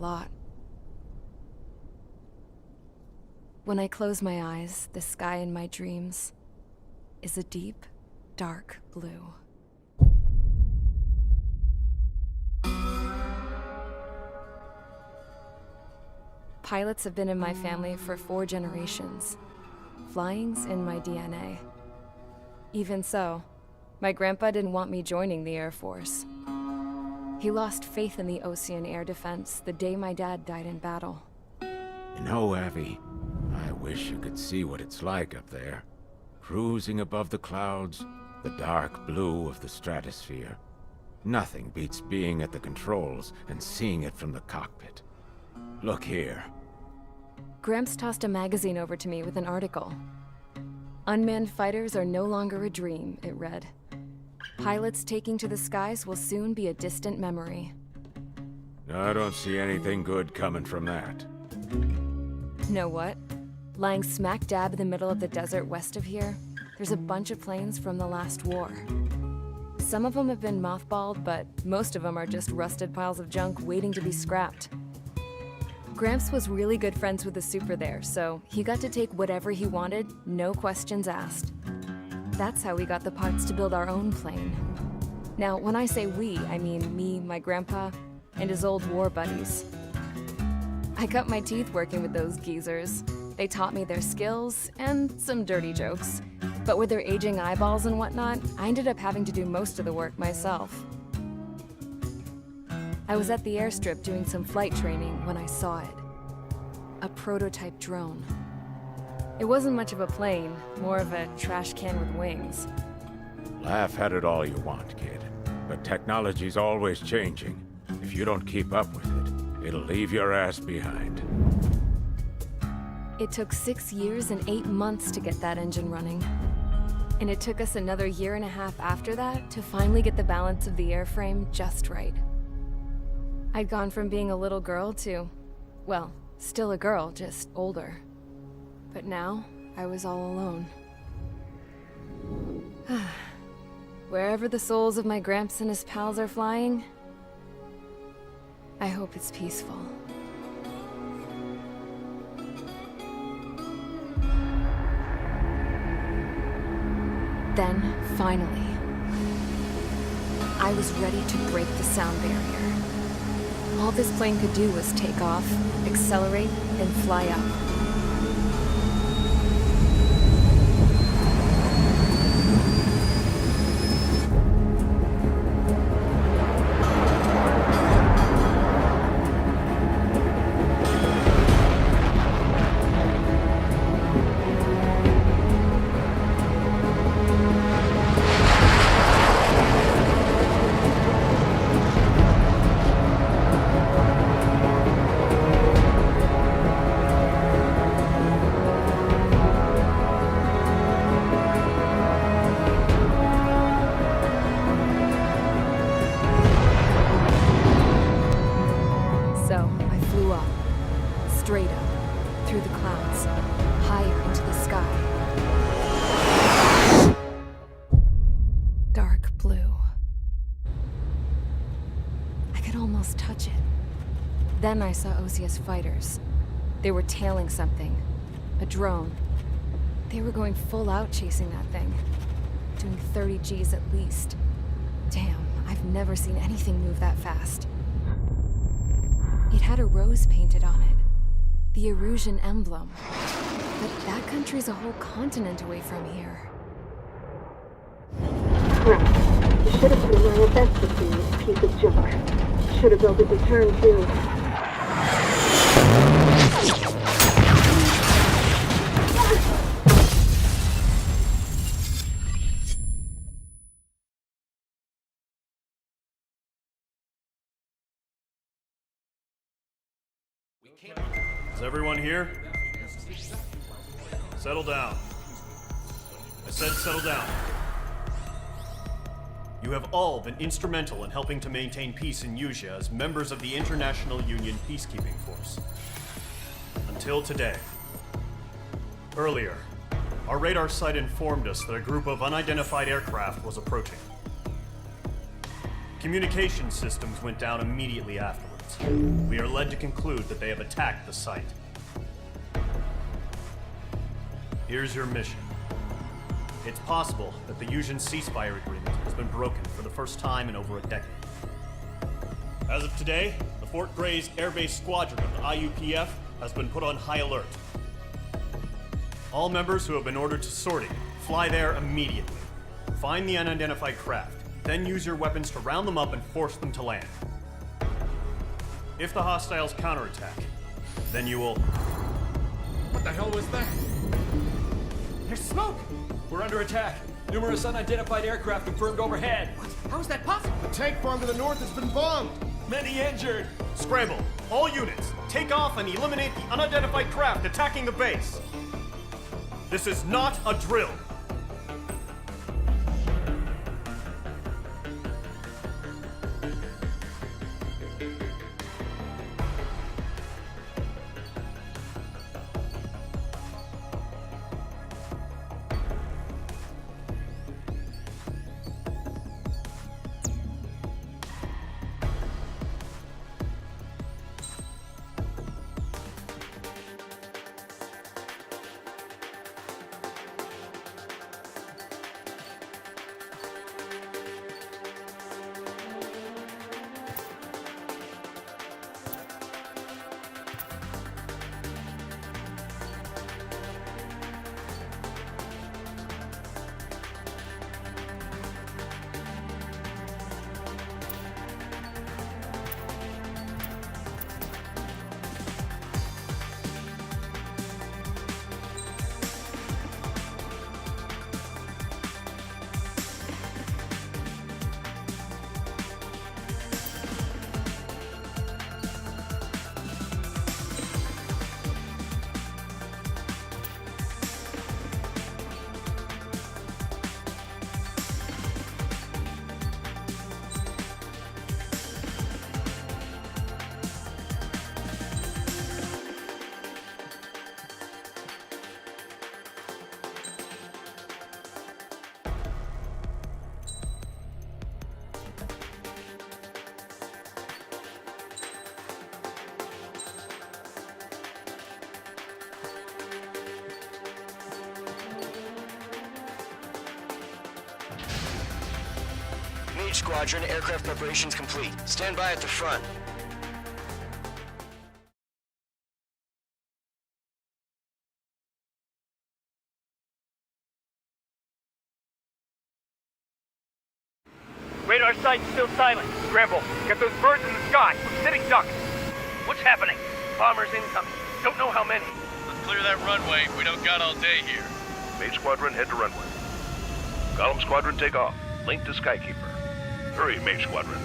lot. When I close my eyes, the sky in my dreams is a deep, dark blue. Pilots have been in my family for 4 generations. Flying's in my DNA. Even so, my grandpa didn't want me joining the Air Force. He lost faith in the Ocean Air Defense the day my dad died in battle. You know, Abby, I wish you could see what it's like up there. Cruising above the clouds, the dark blue of the stratosphere. Nothing beats being at the controls and seeing it from the cockpit. Look here. Gramps tossed a magazine over to me with an article. Unmanned fighters are no longer a dream, it read. Pilots taking to the skies will soon be a distant memory. I don't see anything good coming from that. Know what? Lying smack dab in the middle of the desert west of here, there's a bunch of planes from the last war. Some of them have been mothballed, but most of them are just rusted piles of junk waiting to be scrapped. Gramps was really good friends with the super there, so he got to take whatever he wanted, no questions asked. That's how we got the parts to build our own plane. Now, when I say we, I mean me, my grandpa, and his old war buddies. I cut my teeth working with those geezers. They taught me their skills, and some dirty jokes. But with their aging eyeballs and whatnot, I ended up having to do most of the work myself. I was at the airstrip doing some flight training when I saw it. A prototype drone. It wasn't much of a plane, more of a trash can with wings. Laugh at it all you want, kid. But technology's always changing. If you don't keep up with it, it'll leave your ass behind. It took 6 years and 8 months to get that engine running. And it took us another 1.5 years after that to finally get the balance of the airframe just right. I'd gone from being a little girl to, well, still a girl, just older. But now, I was all alone. Wherever the souls of my Gramps and his pals are flying, I hope it's peaceful. Then, finally, I was ready to break the sound barrier. All this plane could do was take off, accelerate, and fly up. Straight up, through the clouds, higher into the sky. Dark blue. I could almost touch it. Then I saw OCS fighters. They were tailing something. A drone. They were going full out chasing that thing. Doing 30 Gs at least. Damn, I've never seen anything move that fast. It had a rose painted on it. The Erusian emblem. But that country's a whole continent away from here. Right. You should have put in my investment in this piece of junk. Should have built a return too. Is everyone here? Settle down. I said settle down. You have all been instrumental in helping to maintain peace in Usea as members of the International Union Peacekeeping Force. Until today. Earlier, our radar site informed us that a group of unidentified aircraft was approaching. Communication systems went down immediately afterwards. reports, we are led to conclude that they have attacked the site. Here's your mission. It's possible that the Yuuzhan ceasefire agreement has been broken for the first time in over a decade. As of today, the Fort Gray's Airbase Squadron of the IUPF has been put on high alert. All members who have been ordered to sortie, fly there immediately. Find the unidentified craft, then use your weapons to round them up and force them to land. If the hostiles counterattack, then you will... What the hell was that? There's smoke! We're under attack. Numerous unidentified aircraft confirmed overhead. How is that possible? The tank farm to the north has been bombed. Many injured. Scramble! All units, take off and eliminate the unidentified craft attacking the base! This is not a drill! Squadron, aircraft preparations complete. Stand by at the front. Radar site's still silent. Scramble. Get those birds in the sky. We're sitting ducks. What's happening? Bombers incoming. Don't know how many. Let's clear that runway. We don't got all day here. Mage Squadron, head to runway. Column Squadron, take off. Link to Skykeeper. Hurry, Mage Squadron.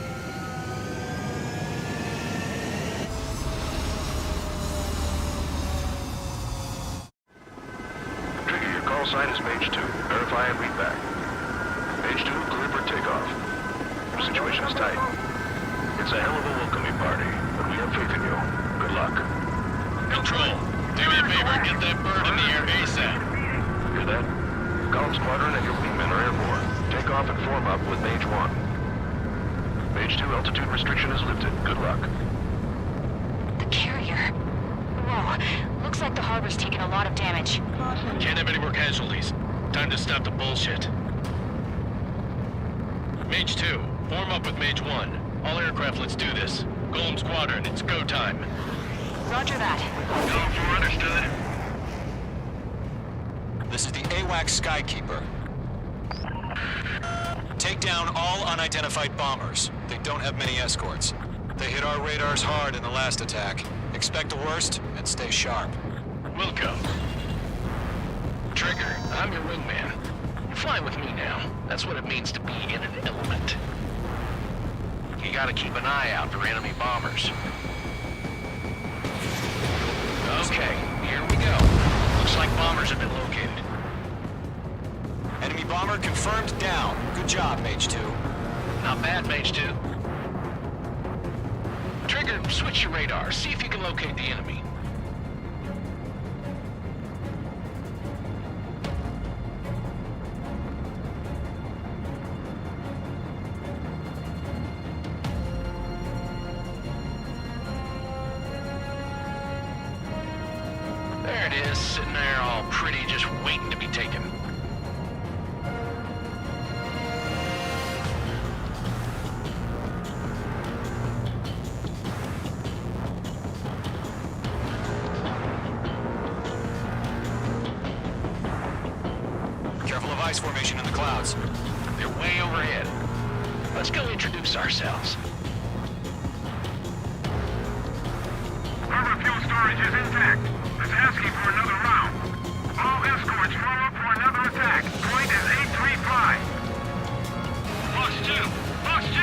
Trigger, your call sign is Mage 2. Verify and read back. Mage 2, clear for takeoff. Your situation is tight. It's a hell of a welcoming party, but we have faith in you. Good luck. Control, do me a favor and get that bird in the air ASAP. Hear that? Column Squadron and your wingmen are airborne. Take off and form up with Mage 1. Mage 2 altitude restriction is lifted. Good luck. The carrier. Whoa. Looks like the harbor's taken a lot of damage. Can't have any more casualties. Time to stop the bullshit. Mage 2, form up with Mage 1. All aircraft, let's do this. Golem Squadron, it's go time. Roger that. Go for understood. This is the AWACS Skykeeper. Take down all unidentified bombers. They don't have many escorts. They hit our radars hard in the last attack. Expect the worst and stay sharp. Wilco. Trigger, I'm your wingman. You're flying with me now. That's what it means to be in an element. You gotta keep an eye out for enemy bombers. Okay, here we go. Looks like bombers have been located. Enemy bomber confirmed down. Good job, Mage 2. Not bad, Mage 2. Trigger, switch your radar. See if you can locate the enemy. just sitting there all pretty, just waiting to be taken. Careful of ice formation in the clouds. They're way overhead. Let's go introduce ourselves. Harbor fuel storage is intact. It's asking for another round. All escorts form up for another attack. Point is 835. Box 2! Box 2!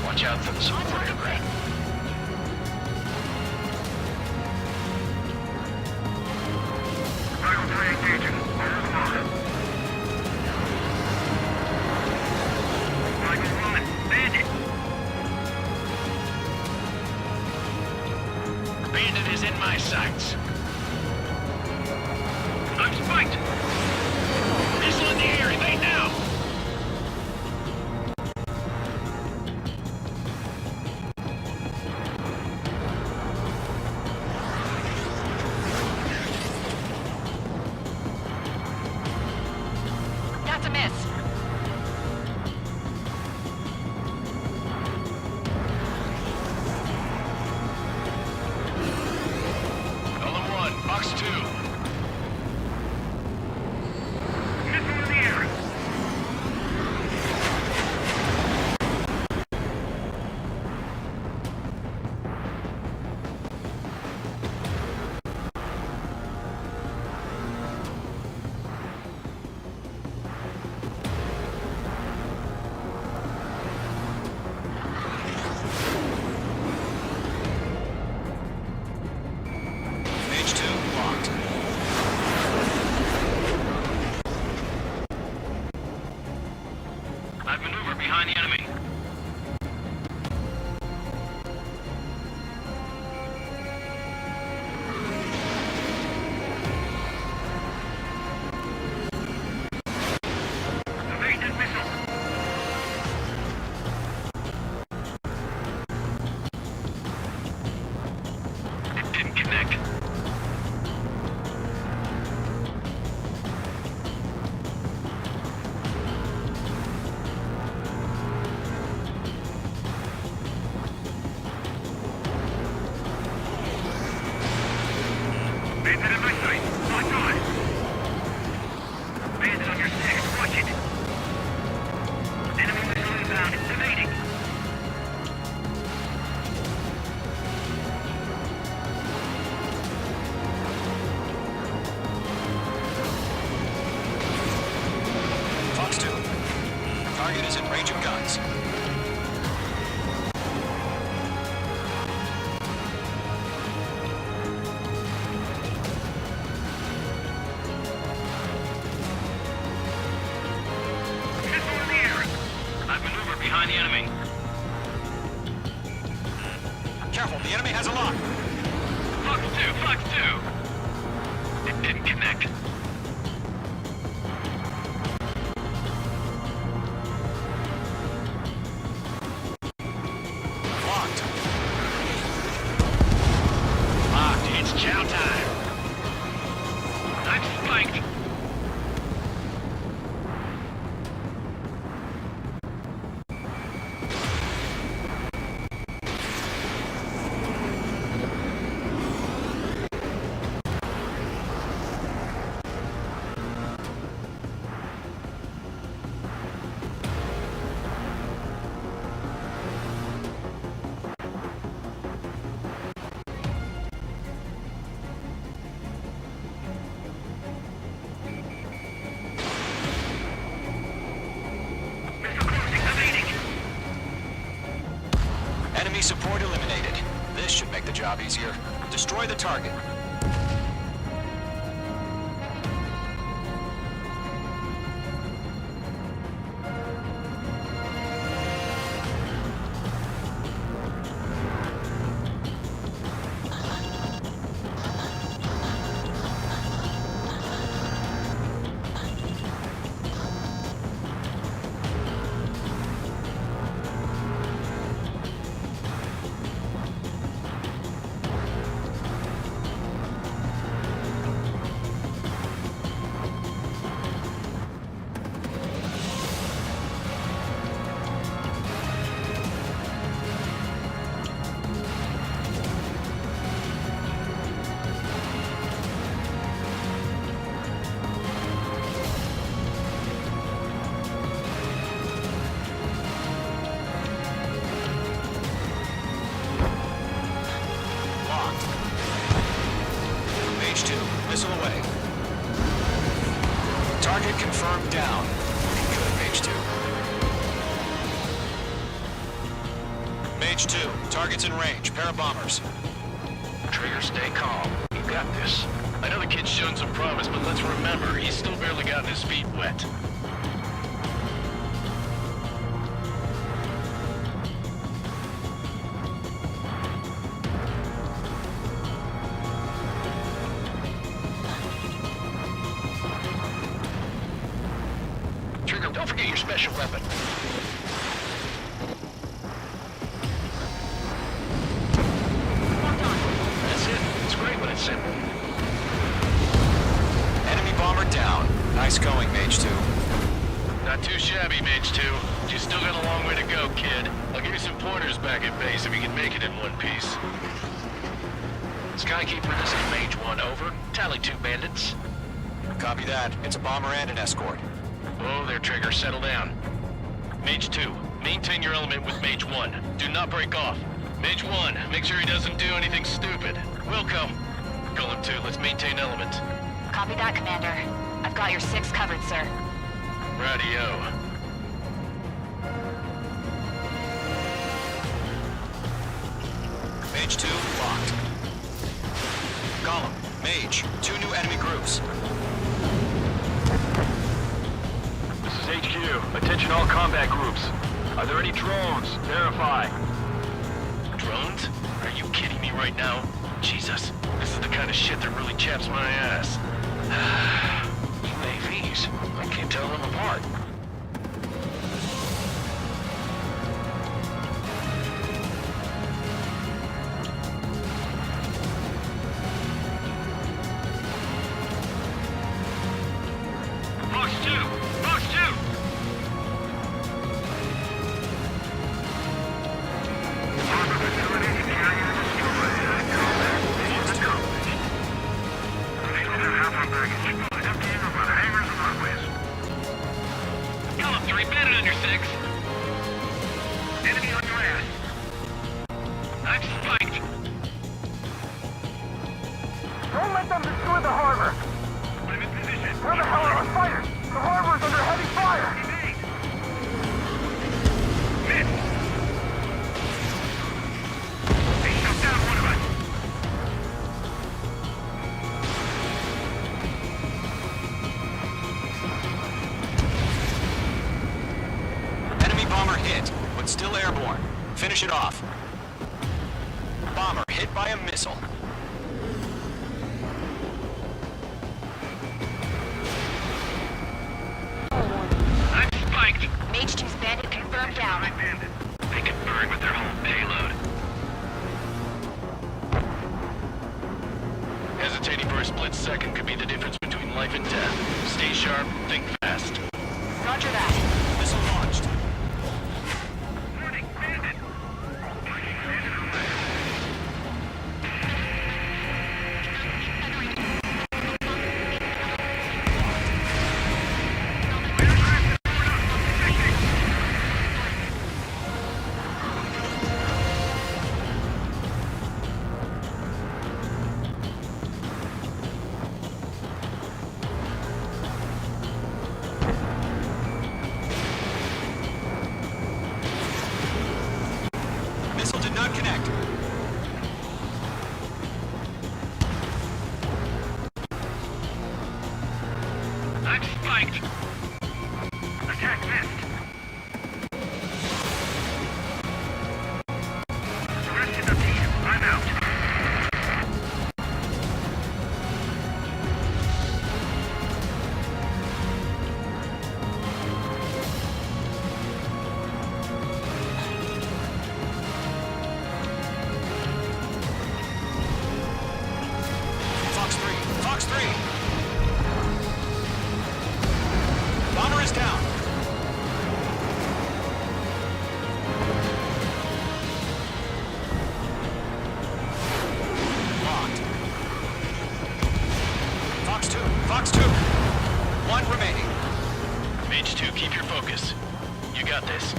Watch out for the support aircraft. Rifle 3 engaging. Over the mark. Rifle 1. Bandit! Bandit is in my sights. I'm spiked! Missile in the air, evade now! That's a miss. Golem 1, box 2. Missile in the air! Mage 2 locked. I've maneuvered behind the enemy. Evaded missile. It didn't connect. Bandit in my sight. Locked on. Bandit on your 6. Watch it. Enemy missile inbound. It's evading. Fox 2. Target is in range of guns. Missile in the air. I've maneuvered behind the enemy. Careful, the enemy has a lock. Fox 2. Fox 2. It didn't connect. Locked. Locked, it's chow time. I'm spiked. Enemy support eliminated. This should make the job easier. Destroy the target. Mage 2, target's in range. Pair of bombers. Trigger, stay calm. You got this. I know the kid's shown some promise, but let's remember, he's still barely gotten his feet wet. Trigger, don't forget your special weapon. That's it. It's great when it's simple. Enemy bomber down. Nice going, Mage 2. Not too shabby, Mage 2. But you still got a long way to go, kid. I'll give you some pointers back at base if you can make it in one piece. Skykeeper, this is Mage 1, over. Tally 2 bandits. Copy that. It's a bomber and an escort. Oh, there, Trigger. Settle down. Mage 2, maintain your element with Mage 1. Do not break off. Mage 1, make sure he doesn't do anything stupid. We'll come. Golem 2, let's maintain element. Copy that, Commander. I've got your 6 covered, sir. Radio. Mage 2, locked. Golem, Mage, 2 new enemy groups. This is HQ. Attention all combat groups. Are there any drones? Verify. Drones? Are you kidding me right now? Jesus, this is the kind of shit that really chaps my ass. UAVs? I can't tell them apart. Box 2! Box 2! Harbor facility carrier destroyed. Mission accomplished. We still have half our baggage. Emptying over the hangars and runways. Golem 3, bandit on your 6. Enemy on your ass. I'm spiked. Don't let them destroy the harbor! I'm in position. Where the hell are our fighters? The harbor is under heavy fire! Evade. Miss. They shot down one of us. Enemy bomber hit, but still airborne. Finish it off. Bomber hit by a missile. I'm spiked. Mage 2's bandit confirmed down. My bandit. They can burn with their whole payload. Hesitating for a split second could be the difference between life and death. Stay sharp, think fast. Roger that. Missile launched. Warning, bandit. Missile did not connect. I'm spiked. Attack missed. The rest of the team, I'm out. Fox 3. Fox 3. Bomber is down. Locked. Fox 2. Fox 2. 1 remaining. Mage 2, keep your focus. You got this.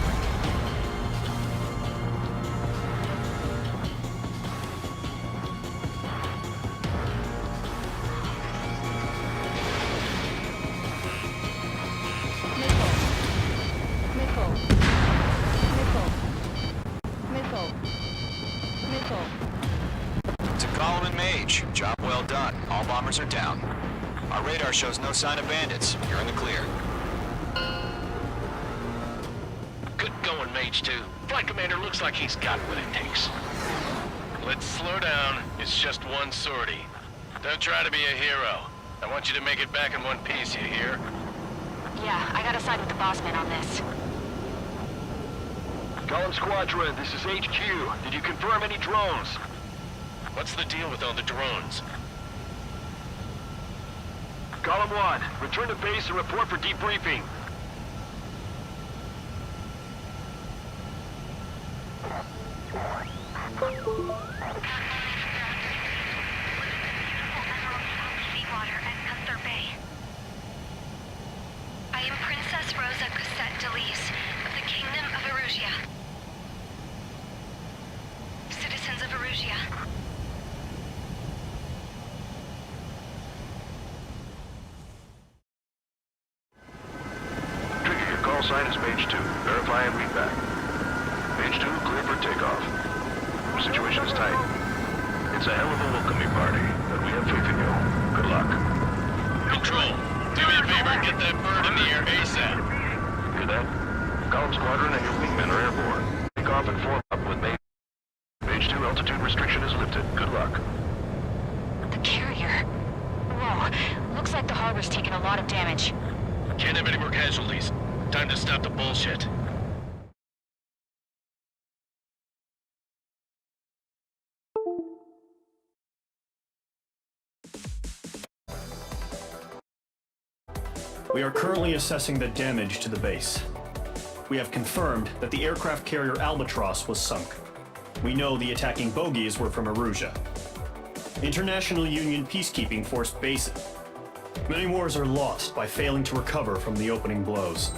Missile. Huge. Job well done. All bombers are down. Our radar shows no sign of bandits. You're in the clear. Good going, Mage 2. Flight Commander looks like he's got what it takes. Let's slow down. It's just one sortie. Don't try to be a hero. I want you to make it back in one piece, you hear? Yeah, I gotta side with the boss man on this. Column Squadron, this is HQ. Did you confirm any drones? What's the deal with all the drones? Column 1, return to base and report for debriefing. I am Princess Rosa Cassette Delise of the Kingdom of Erusia. Citizens of Erusia. Trigger, your call sign is Mage 2. Verify and read back. Mage 2, clear for takeoff. Situation is tight. It's a hell of a welcoming party, but we have faith in you. Good luck. Control, do me a favor and get that bird in the air ASAP. Hear that? Column Squadron and your wingmen are airborne. Take off and form up with Mage. Mage 2 altitude restriction is lifted. Good luck. The carrier. Whoa, looks like the harbor's taken a lot of damage. Can't have any more casualties. Time to stop the bullshit. We are currently assessing the damage to the base. We have confirmed that the aircraft carrier Albatross was sunk. We know the attacking bogies were from Erusia. International Union Peacekeeping Force bases. Many wars are lost by failing to recover from the opening blows.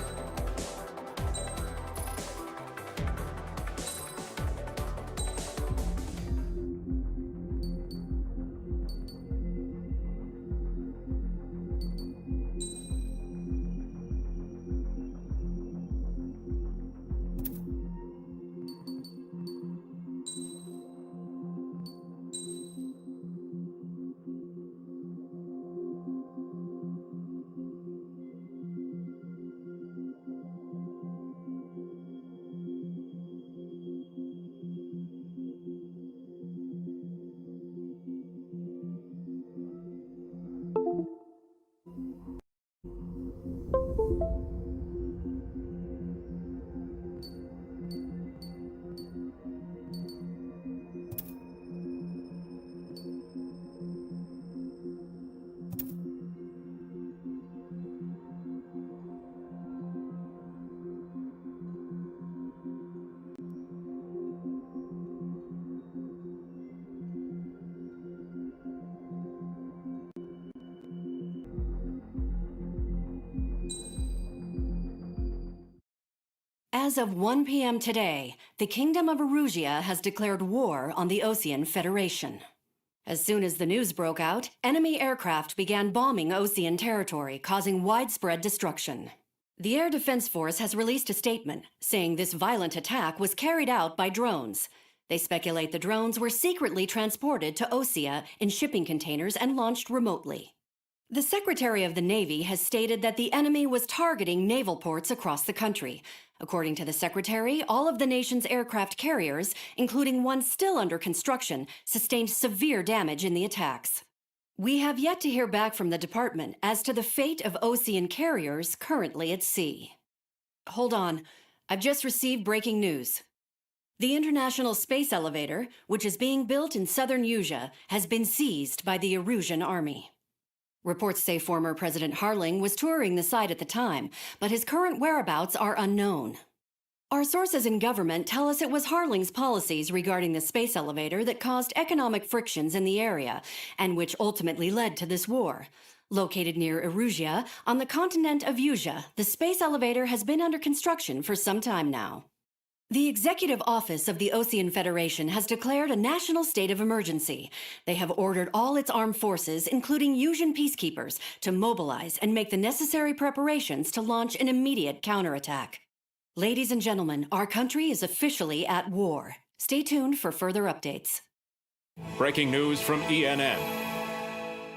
As of 1 p.m. today, the Kingdom of Erusia has declared war on the Osean Federation. As soon as the news broke out, enemy aircraft began bombing Osean territory, causing widespread destruction. The Air Defense Force has released a statement saying this violent attack was carried out by drones. They speculate the drones were secretly transported to Osea in shipping containers and launched remotely. The Secretary of the Navy has stated that the enemy was targeting naval ports across the country. According to the Secretary, all of the nation's aircraft carriers, including one still under construction, sustained severe damage in the attacks. We have yet to hear back from the department as to the fate of Osean carriers currently at sea. Hold on, I've just received breaking news. The International Space Elevator, which is being built in southern Usia, has been seized by the Erusian Army. Reports say former President Harling was touring the site at the time, but his current whereabouts are unknown. Our sources in government tell us it was Harling's policies regarding the space elevator that caused economic frictions in the area, and which ultimately led to this war. Located near Erusia, on the continent of Usia, the space elevator has been under construction for some time now. The Executive Office of the Osean Federation has declared a national state of emergency. They have ordered all its armed forces, including Usian peacekeepers, to mobilize and make the necessary preparations to launch an immediate counterattack. Ladies and gentlemen, our country is officially at war. Stay tuned for further updates. Breaking news from ENN.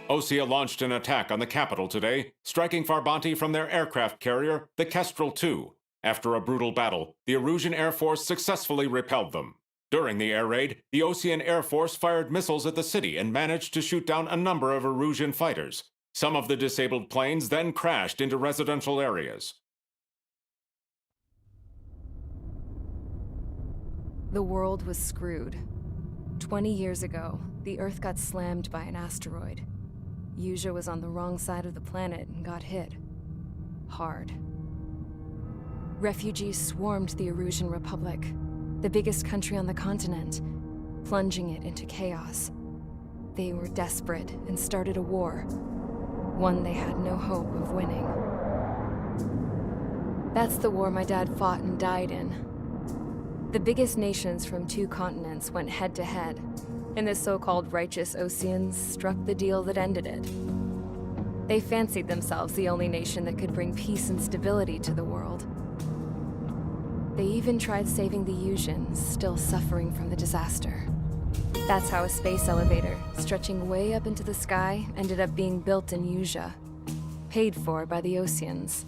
Osea launched an attack on the capital today, striking Farbanti from their aircraft carrier, the Kestrel II. After a brutal battle, the Erusian Air Force successfully repelled them. During the air raid, the Osean Air Force fired missiles at the city and managed to shoot down a number of Erusian fighters. Some of the disabled planes then crashed into residential areas. The world was screwed. 20 years ago, the Earth got slammed by an asteroid. Usha was on the wrong side of the planet and got hit. Hard. Refugees swarmed the Erusian Republic, the biggest country on the continent, plunging it into chaos. They were desperate and started a war, one they had no hope of winning. That's the war my dad fought and died in. The biggest nations from 2 continents went head-to-head, and the so-called righteous Oseans struck the deal that ended it. They fancied themselves the only nation that could bring peace and stability to the world. They even tried saving the Usians, still suffering from the disaster. That's how a space elevator, stretching way up into the sky, ended up being built in Usha, paid for by the Oseans.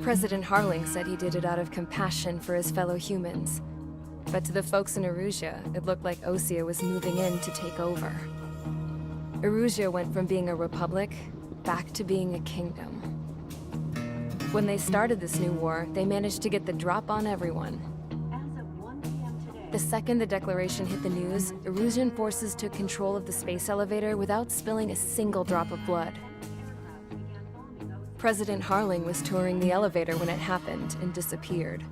President Harling said he did it out of compassion for his fellow humans. But to the folks in Erusia, it looked like Osea was moving in to take over. Erusia went from being a republic back to being a kingdom. When they started this new war, they managed to get the drop on everyone. The second the declaration hit the news, Erusian forces took control of the space elevator without spilling a single drop of blood. President Harling was touring the elevator when it happened and disappeared.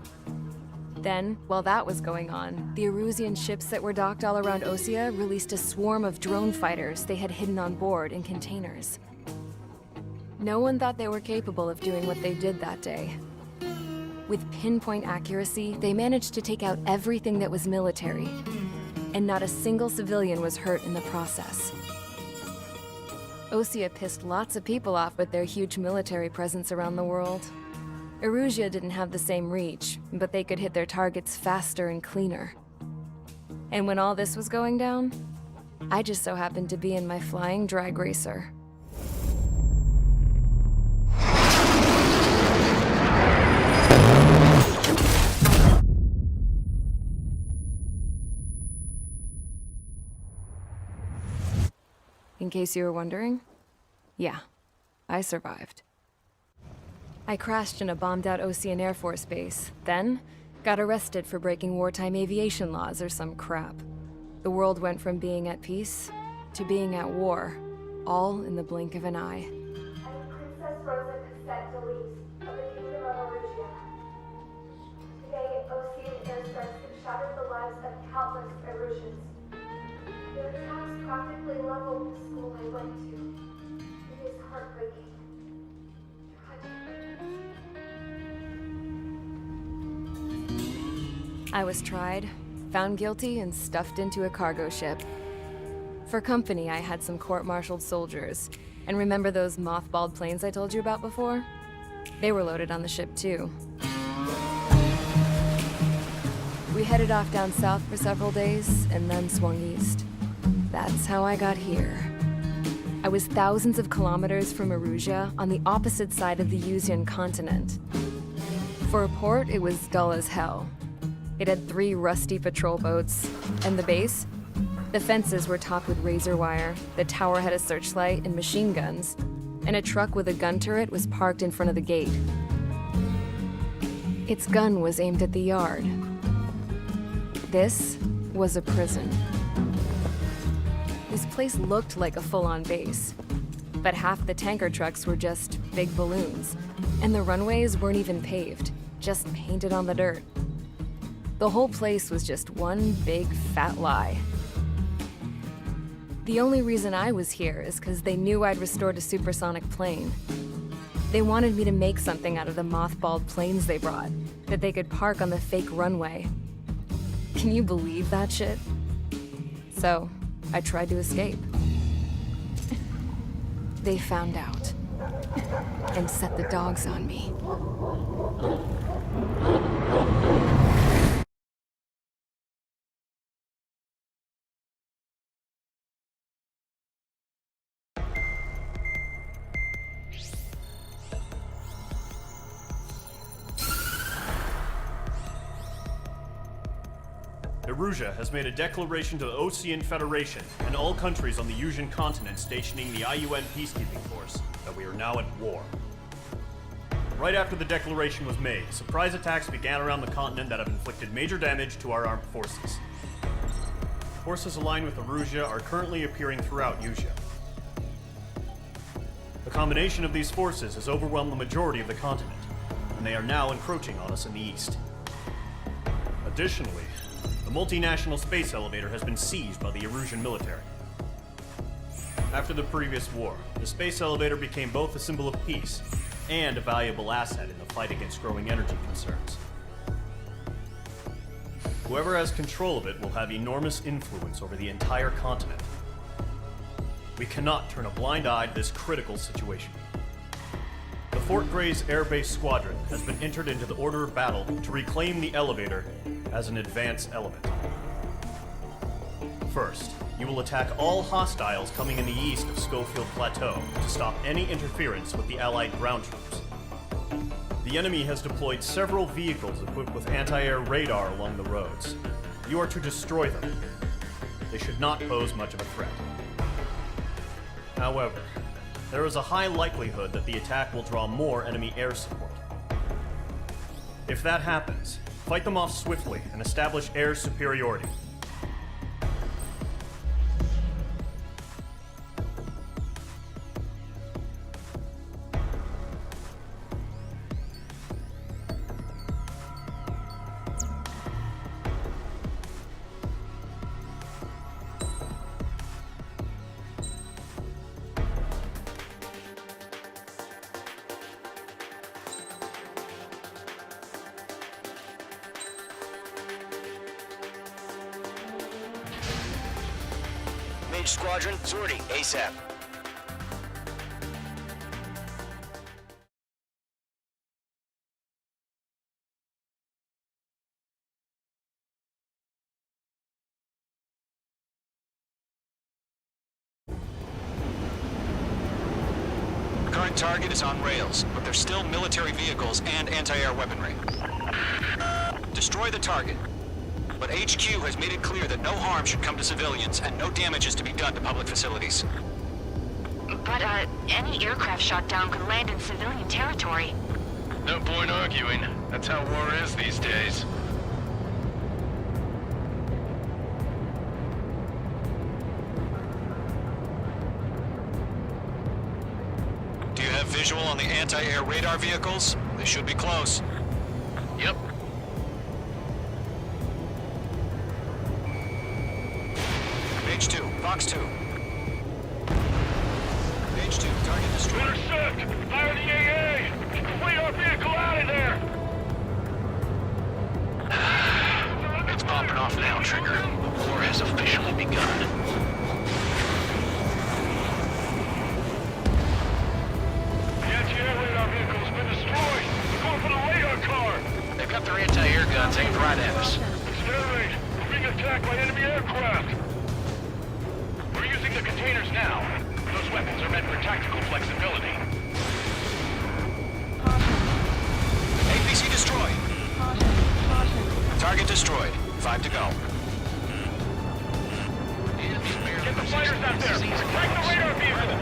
Then, while that was going on, the Erusian ships that were docked all around Osea released a swarm of drone fighters they had hidden on board in containers. No one thought they were capable of doing what they did that day. With pinpoint accuracy, they managed to take out everything that was military, and not a single civilian was hurt in the process. Osea pissed lots of people off with their huge military presence around the world. Erusia didn't have the same reach, but they could hit their targets faster and cleaner. And when all this was going down, I just so happened to be in my flying drag racer. In case you were wondering, yeah, I survived. I crashed in a bombed-out Osean Air Force base, then got arrested for breaking wartime aviation laws or some crap. The world went from being at peace to being at war, all in the blink of an eye. I am Princess Rosa Cassette Delise of the Kingdom of Erusia. Today, Osean airstrikes have shattered the lives of countless Erusians. Their attacks practically leveled the school I went to. It is heartbreaking. I was tried, found guilty, and stuffed into a cargo ship. For company, I had some court-martialed soldiers. And remember those mothballed planes I told you about before? They were loaded on the ship, too. We headed off down south for several days, and then swung east. That's how I got here. I was thousands of kilometers from Erusia, on the opposite side of the Usian continent. For a port, it was dull as hell. It had 3 rusty patrol boats, and the base? The fences were topped with razor wire, the tower had a searchlight and machine guns, and a truck with a gun turret was parked in front of the gate. Its gun was aimed at the yard. This was a prison. This place looked like a full-on base, but half the tanker trucks were just big balloons, and the runways weren't even paved, just painted on the dirt. The whole place was just one big fat lie. The only reason I was here is because they knew I'd restored a supersonic plane. They wanted me to make something out of the mothballed planes they brought, that they could park on the fake runway. Can you believe that shit? So, I tried to escape. They found out, and set the dogs on me. Erusia has made a declaration to the Ocean Federation and all countries on the Yusian continent stationing the IUN peacekeeping force that we are now at war. Right after the declaration was made, surprise attacks began around the continent that have inflicted major damage to our armed forces. Forces aligned with Erusia are currently appearing throughout Yusia. The combination of these forces has overwhelmed the majority of the continent, and they are now encroaching on us in the east. Additionally, the multinational space elevator has been seized by the Erusian military. After the previous war, the space elevator became both a symbol of peace and a valuable asset in the fight against growing energy concerns. Whoever has control of it will have enormous influence over the entire continent. We cannot turn a blind eye to this critical situation. The Fort Gray's Air Base Squadron has been entered into the order of battle to reclaim the elevator as an advance element. First, you will attack all hostiles coming in the east of Schofield Plateau to stop any interference with the Allied ground troops. The enemy has deployed several vehicles equipped with anti-air radar along the roads. You are to destroy them. They should not pose much of a threat. However, there is a high likelihood that the attack will draw more enemy air support. If that happens, fight them off swiftly and establish air superiority. Mage Squadron, sortie ASAP. Current target is on rails, but there's still military vehicles and anti-air weaponry. Destroy the target. But HQ has made it clear that no harm should come to civilians and no damage is to be done to public facilities. But, any aircraft shot down could land in civilian territory. No point arguing. That's how war is these days. Do you have visual on the anti-air radar vehicles? They should be close. Yep. Page 2, Fox 2. Page 2, target destroyed. Intercept! Fire the AA! Complete our vehicle out of there! It's popping off now, Trigger. The war has officially begun. The anti-air radar vehicle's been destroyed! We're going for the radar car! They've got their anti-air guns aimed right at us. Stair raid! We're being attacked by enemy aircraft! We're using the containers now. Those weapons are meant for tactical flexibility. APC destroyed. Target destroyed. 5 to go. Get the fighters out there! Attack the radar vehicle!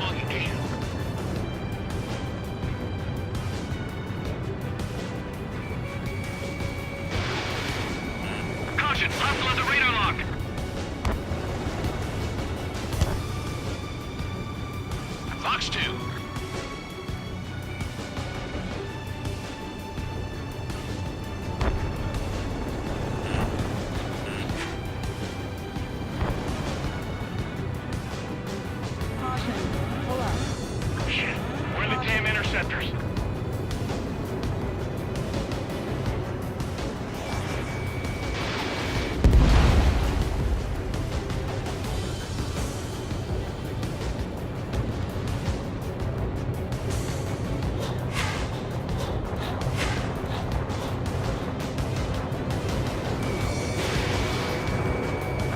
Caution! Hostile on the radar lock! Fox 2. Shit! We're in the damn interceptors!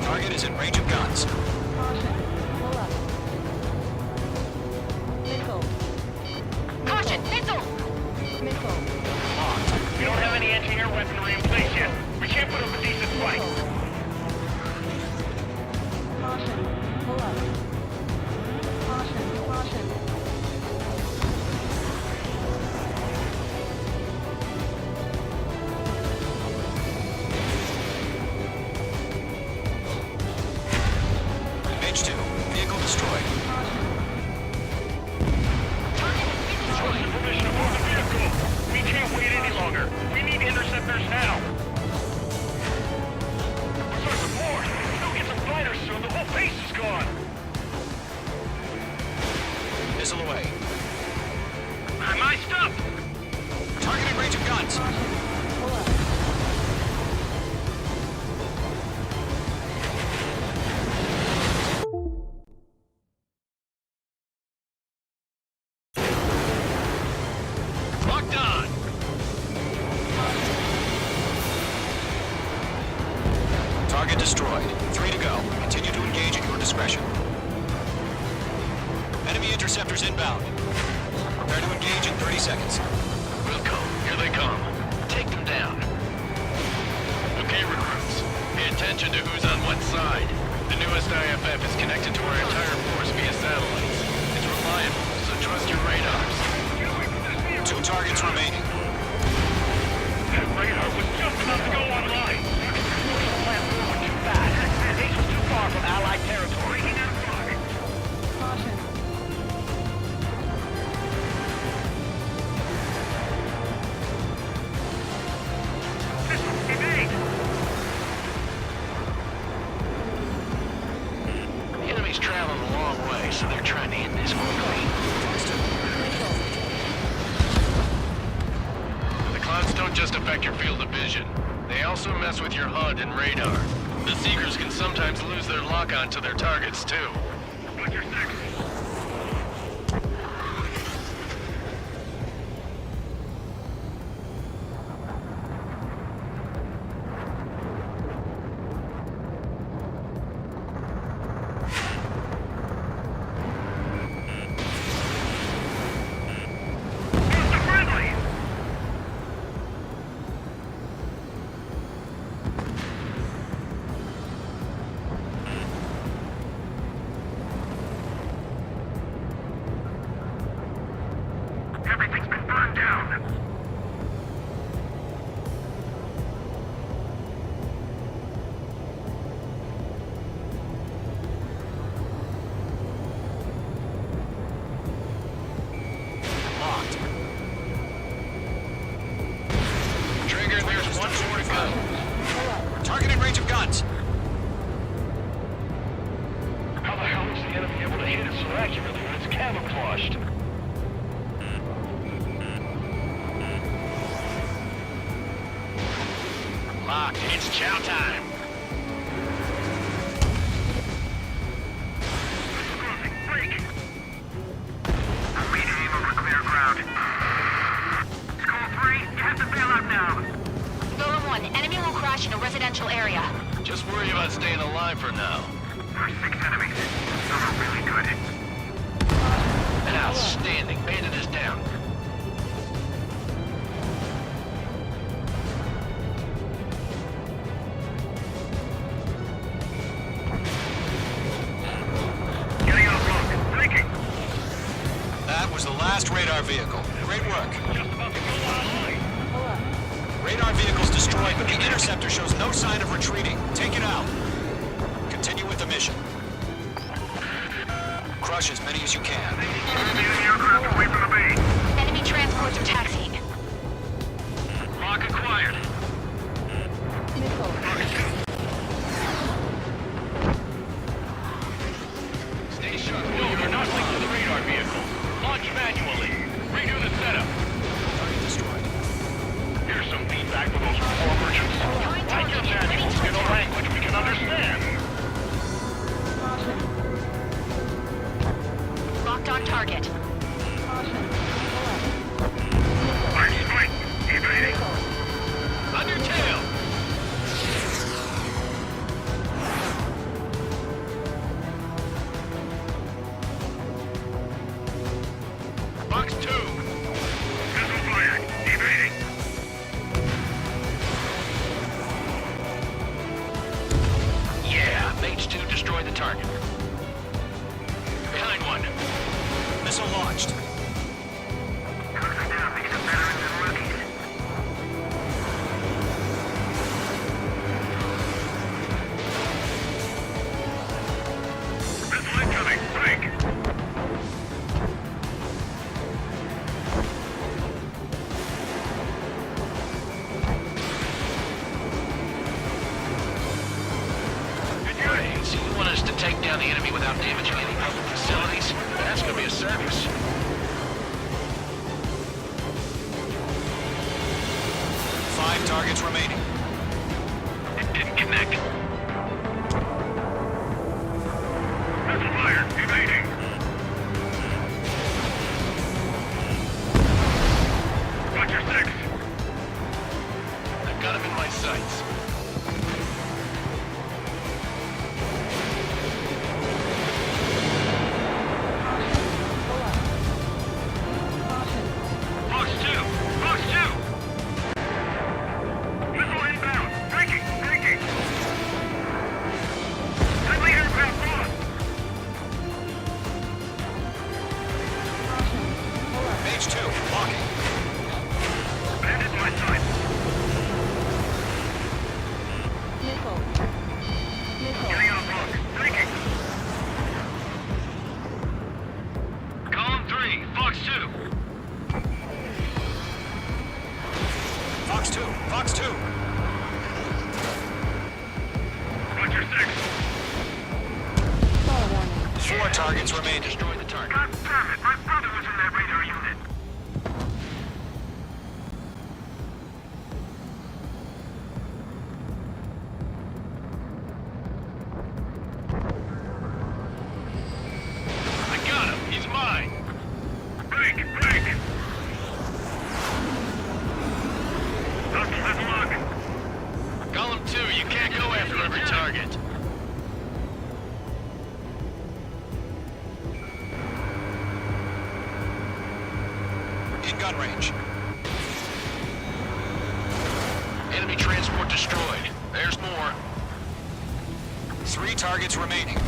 Target is in range of guns. Caution, missile! We don't have any anti-air weaponry in place yet. We can't put up a decent fight. Target destroyed. 3 to go. Continue to engage at your discretion. Enemy interceptors inbound. Prepare to engage in 30 seconds. Welcome. Here they come. Take them down. Okay, recruits. Pay attention to who's on what side. The newest IFF is connected to our entire force via satellites. It's reliable, so trust your radars. 2 targets remaining. That radar was just about to go online. Too fast. Base was too far from Allied territory. The enemy's traveling a long way, so they're trying to end this quickly. The clouds don't just affect your field of vision. They also mess with your HUD and radar. The Seekers can sometimes lose their lock-on to their targets, too. Watch your six. Everything's been burned down. Locked. Trigger, there's one more to go. Target in range of guns. How the hell is the enemy able to hit it so accurately when it's camouflaged? Locked. It's chow time. Break! I'm reading aim over clear ground. Skull 3, you have to bail out now. Golem 1, enemy will crash in a residential area. Just worry about staying alive for now. There's 6 enemies. Those are really good. Outstanding. Bandit is down. Getting out block. Breaking. That was the last radar vehicle. Great work. Just about to go online. Radar vehicle's destroyed, but the interceptor shows no sign of retreating. Take it out. Continue with the mission. Crush as many as you can. Enemy aircraft away from the base. Enemy transports are taxiing. Lock acquired. Stay sharp. No, you're not linked to the radar vehicle. Launch manually. Redo the setup. Target destroyed. Here's some feedback for those war merchants. Write your manuals in a language we can understand. Locked on target. Large strike. Evading. On your tail. Box 2. Missile fire. Evading. Yeah, Mage 2 destroyed the target. Behind one. Missile launched. Cooks are down. These are veterans and rookies. Missile incoming. Break. Right, so you want us to take down the enemy without damaging any public facilities? That's gonna be a service. Five targets remaining. It didn't connect. Missile fire. Evading. Watch your six. I've got him in my sights. made. Destroy the target. God damn it! My brother was in that radar unit. I got him. He's mine. Break! Break! Hostile has a lock. Column 2, you can't go after every target. In gun range. Enemy transport destroyed. There's more. 3 targets remaining.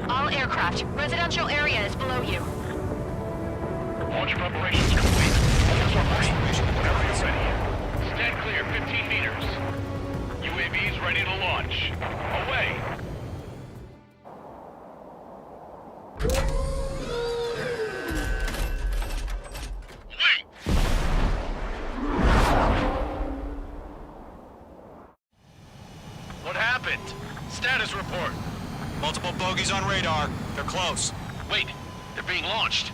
All aircraft. Residential area is below you. Launch preparations complete. Hold up, whenever you're ready. Stand clear, 15 meters. UAVs ready to launch. Away! What happened? Status report. Multiple bogies on radar. They're close. Wait, they're being launched.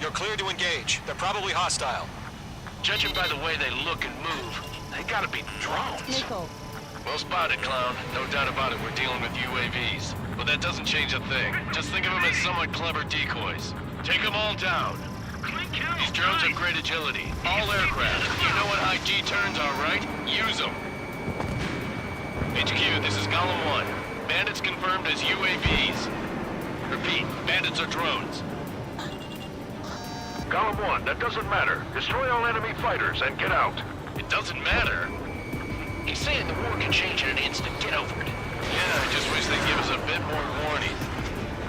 You're clear to engage. They're probably hostile. Judging by the way they look and move, they gotta be drones. Well spotted, clown. No doubt about it, we're dealing with UAVs. But that doesn't change a thing. Just think of them as somewhat clever decoys. Take them all down. These drones have great agility. All aircraft. You know what high G turns are, right? Use them. HQ, this is column 1. Bandits confirmed as UAVs. Repeat, bandits are drones. Column 1, that doesn't matter. Destroy all enemy fighters and get out. It doesn't matter. He's saying the war can change in an instant. Get over it. Yeah, I just wish they'd give us a bit more warning.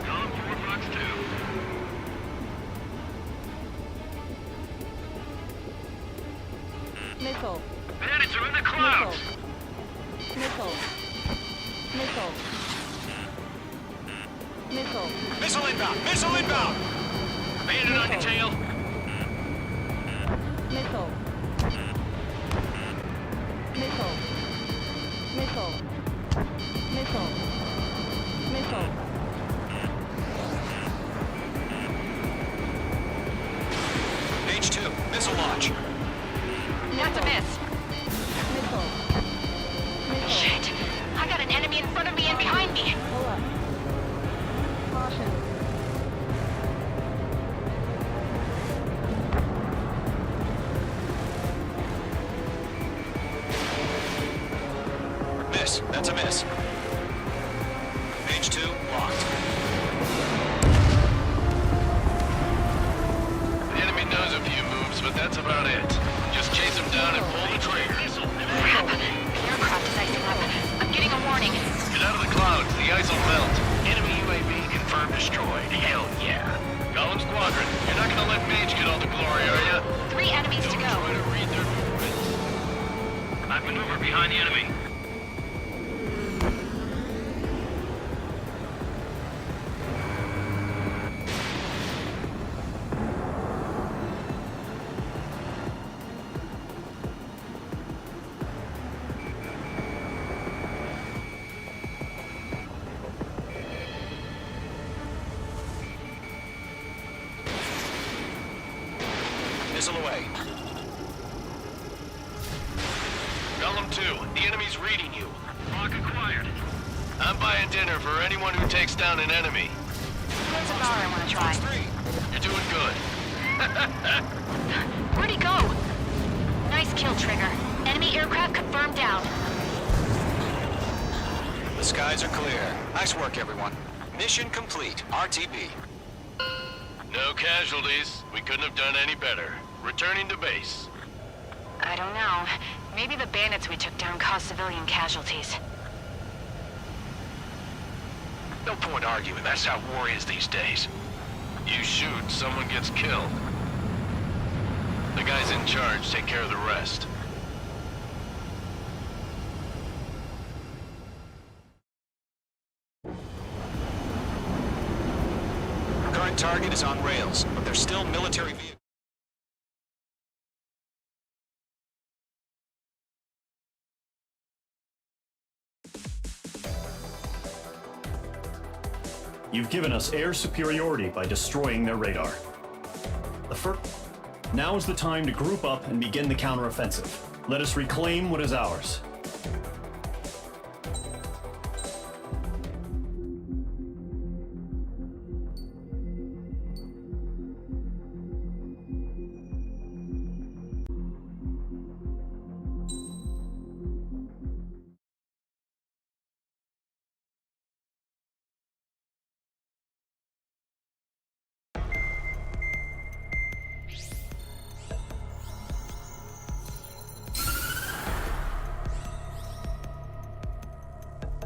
Column 4, Fox 2. Missile. Bandits are in the clouds. Missile. Missile. Missile. Missile inbound! Missile inbound! Bandit on your tail. Missile. Missile. Missile. Missile. Missile. H2, missile launch. That's a miss. Missile. Missile. Shit. I got an enemy in front of me and behind me. Pull up. Caution. Miss. That's a miss. H2, locked. The enemy knows a few moves, but that's about it. Just chase him down and pull the trigger. Crap. The aircraft is icing up. I'm getting a warning. Get out of the clouds. The ice will melt. Enemy UAV confirmed destroyed. Hell yeah. Column Squadron, you're not gonna let Mage get all the glory, are you? 3 enemies to Don't go. try to read their movements. I maneuver behind the enemy. Missile away. Column 2, the enemy's reading you. Lock acquired. I'm buying dinner for anyone who takes down an enemy. There's a bar I want to try. 3. You're doing good. Where'd he go? Nice kill, Trigger. Enemy aircraft confirmed down. The skies are clear. Nice work, everyone. Mission complete. RTB. No casualties. We couldn't have done any better. Returning to base. I don't know. Maybe the bandits we took down caused civilian casualties. No point arguing. That's how war is these days. You shoot, someone gets killed. The guys in charge take care of the rest. Current target is on rails, but there's still military vehicles. You've given us air superiority by destroying their radar. Now is the time to group up and begin the counteroffensive. Let us reclaim what is ours.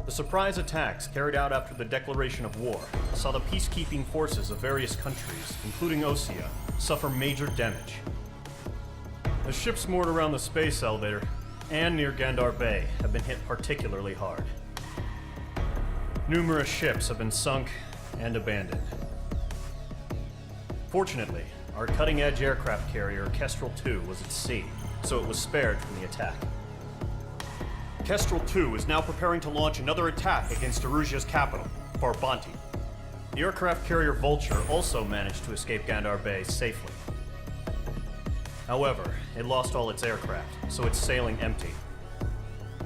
The surprise attacks carried out after the declaration of war saw the peacekeeping forces of various countries, including Osea, suffer major damage. The ships moored around the space elevator and near Gandar Bay have been hit particularly hard. Numerous ships have been sunk and abandoned. Fortunately, our cutting-edge aircraft carrier Kestrel II was at sea, so it was spared from the attack. Kestrel II is now preparing to launch another attack against Erusia's capital, Farbanti. The aircraft carrier Vulture also managed to escape Gandar Bay safely. However, it lost all its aircraft, so it's sailing empty.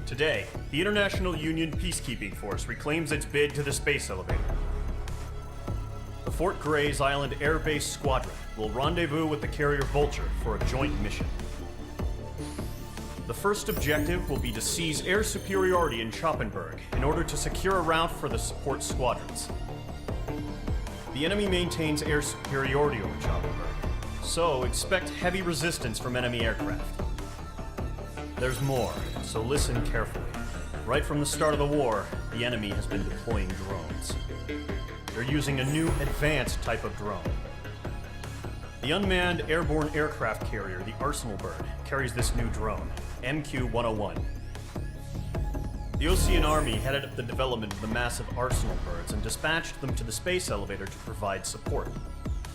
Today, the International Union Peacekeeping Force reclaims its bid to the space elevator. The Fort Gray's Island Air Base Squadron will rendezvous with the carrier Vulture for a joint mission. The first objective will be to seize air superiority in Schoppenberg in order to secure a route for the support squadrons. The enemy maintains air superiority over Schoppenberg, so expect heavy resistance from enemy aircraft. There's more, so listen carefully. Right from the start of the war, the enemy has been deploying drones. They're using a new advanced type of drone. The unmanned airborne aircraft carrier, the Arsenal Bird, carries this new drone, MQ-101. The Osean Army headed up the development of the massive Arsenal Birds and dispatched them to the space elevator to provide support.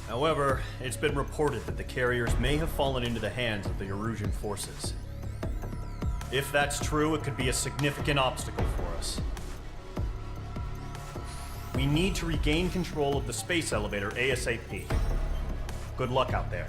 However, it's been reported that the carriers may have fallen into the hands of the Erusian forces. If that's true, it could be a significant obstacle for us. We need to regain control of the space elevator ASAP. Good luck out there.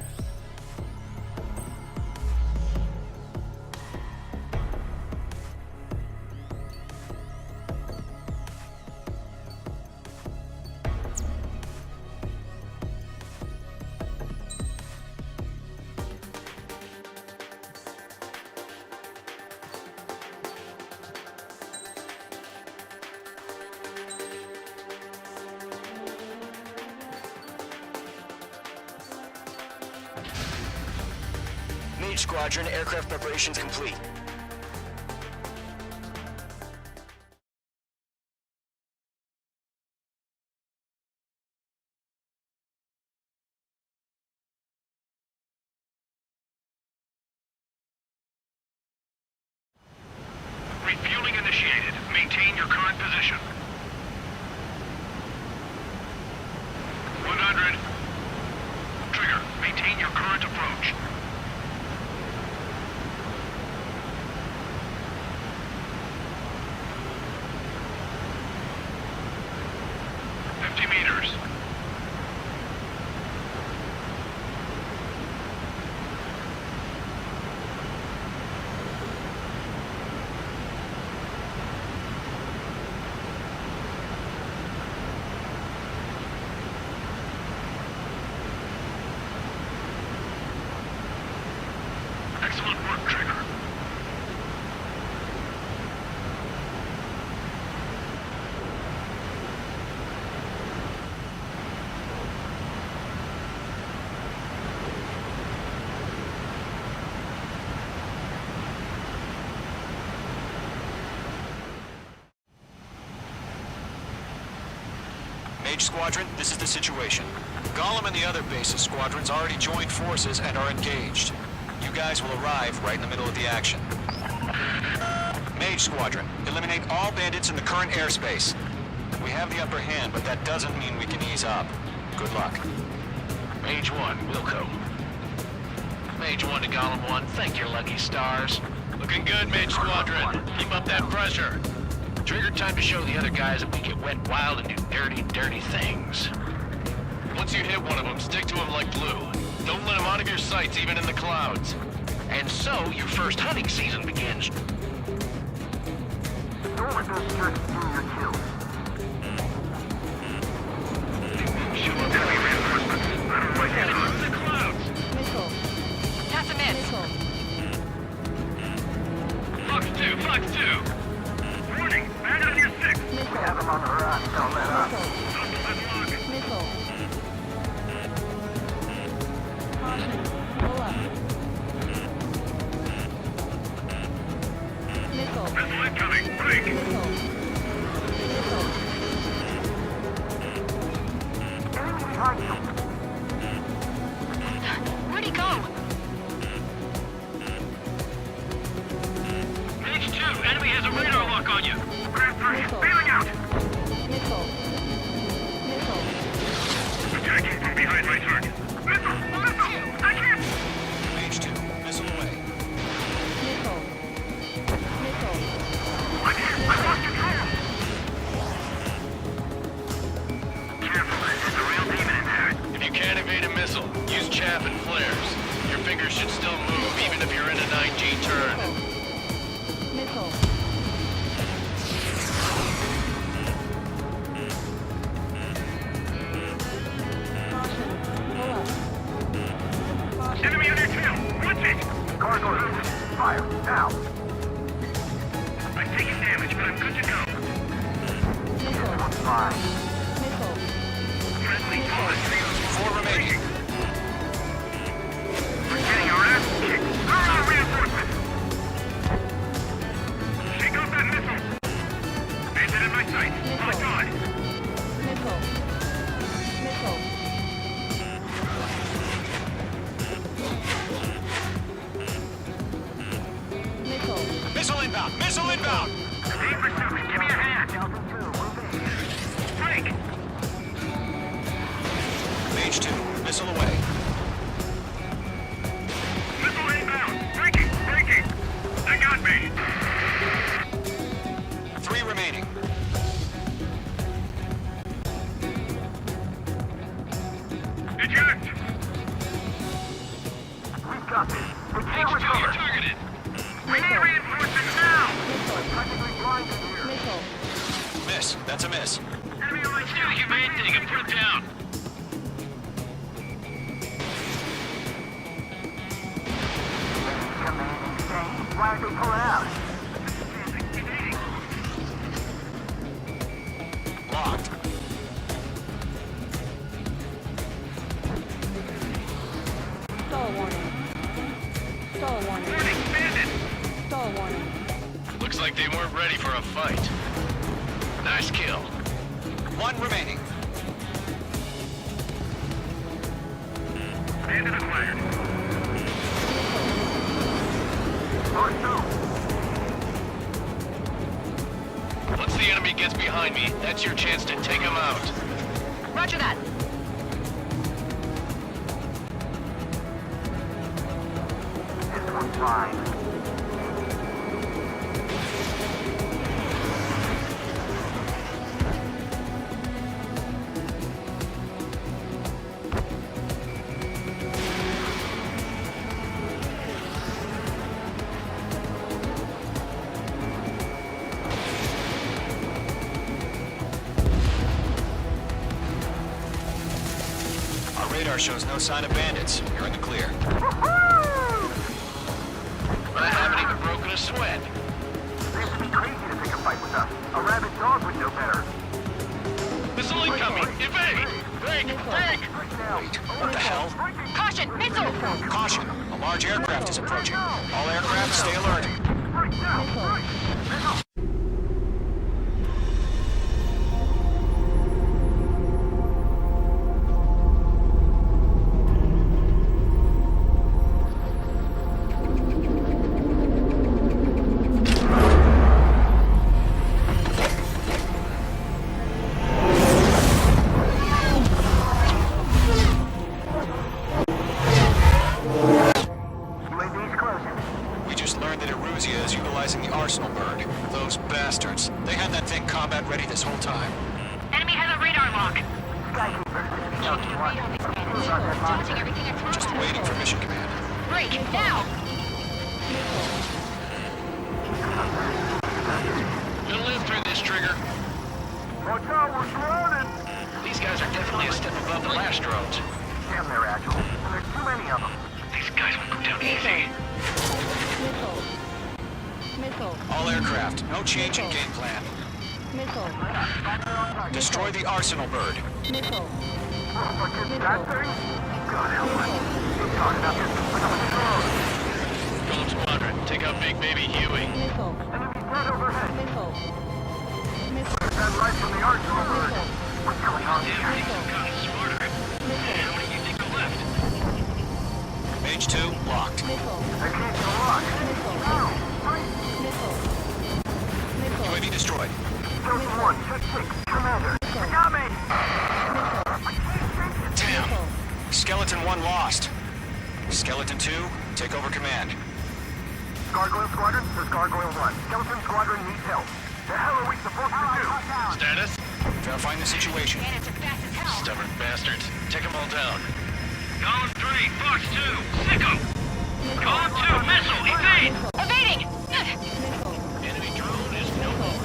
Mage Squadron, aircraft preparations complete. Refueling initiated. Maintain your current position. 100. Trigger, maintain your current approach. Excellent work, Trigger. Mage Squadron, this is the situation. Golem and the other base's squadrons already joined forces and are engaged. You guys will arrive right in the middle of the action. Mage Squadron, eliminate all bandits in the current airspace. We have the upper hand, but that doesn't mean we can ease up. Good luck. Mage 1, Wilco. Mage 1 to Golem 1, thank your lucky stars. Looking good, Mage Squadron. Keep up that pressure. Trigger time to show the other guys that we get wet wild and do dirty, dirty things. Once you hit one of them, stick to him like glue. Don't let him out of your sights, even in the clouds. And so, your first hunting season begins. Don't let those jerks steal your kills. Show up enemy reinforcements. I don't like it. In the clouds. Missile. That's a miss. Fox 2, Fox 2. Warning, bandit on your 6. We have them on the run. Don't let up. Missile. Caution. Pull up. Missile. Missile incoming. Break. Missile. Enemy behind you. Where'd he go? Page 2, enemy has a radar lock on you. Grab 3, bailing out. Missile. Attacking from behind my target. Missile! I can't! Mage 2, missile away. Missile. I can't! I lost control! Careful, there's a real demon in there. If you can't evade a missile, use chaff and flares. Your fingers should still move, even if you're in a 9G turn. Missile. Caution. Pull up. Caution. Enemy on your tail! Watch it! Cargo hit. Fire. Now. I'm taking damage, but I'm good to go. Missile. Fine. Missile. Friendly bullet. 4 remaining. We're getting our ass kicked. Throw out reinforcements! Shake off that missile! Bandit in my sights. On guard! Missile. Missile. Missile. Missile inbound! Missile inbound! Team pursuit, give me a hand! Break! Mage 2, missile away. Missile inbound! Breaking! Breaking! They got me! 3 remaining. Eject! We've got this. We can't H2, recover. you're targeted! We need reinforcements now! Practically blind in here. Missile. Miss. That's a miss. Enemy on my tail, you man! Take him, put him down! Commanding state. Why aren't they pulling out? Locked. Stall warning. Stall warning. Warning, bandit! Stall warning. Looks like they weren't ready for a fight. Nice kill. 1 remaining. Bandit acquired. Once the enemy gets behind me, that's your chance to take him out. Roger that. This one's fine. Our radar shows no sign of bandits. You're in the clear. I haven't even broken a sweat. They should be crazy to pick a fight with us. A rabid dog would know better. Missile incoming! Evade! Break! Break! Wait, what the hell? Caution! Missile! Caution! A large aircraft is approaching. All aircraft stay alert. that Eruzia is utilizing the Arsenal bird. Those bastards. They had that thing combat ready this whole time. Enemy has a radar lock. Dodging everything I threw Just at waiting for mission command. Break, now! You'll live through this, Trigger. Watch out, we're surrounded! These guys are definitely a step above the last drones. Damn, they're agile. And there's too many of them. These guys will go down easy. All aircraft, no change in game plan. Destroy the Arsenal bird. But it's that thing? God help us. It's hard enough to put on the road. Golem Squadron, take out Big Baby Huey. Enemy dead overhead. That light from the Arsenal bird. What's going on here? They've gotten smarter. How many do you think are left? Mage 2, locked. I can't go lock. Ow! UAV destroyed. 31, 6, Commander. You got me! Damn. Skeleton 1 lost. Skeleton 2, take over command. Gargoyle Squadron, this is Gargoyle 1. Skeleton Squadron needs help. The hell are we supposed to do? Status? Verifying the situation. Stubborn bastards. Take them all down. Golem 3, Fox 2, Sicko! Golem 2, missile, evade! Evading! Enemy drone is no more.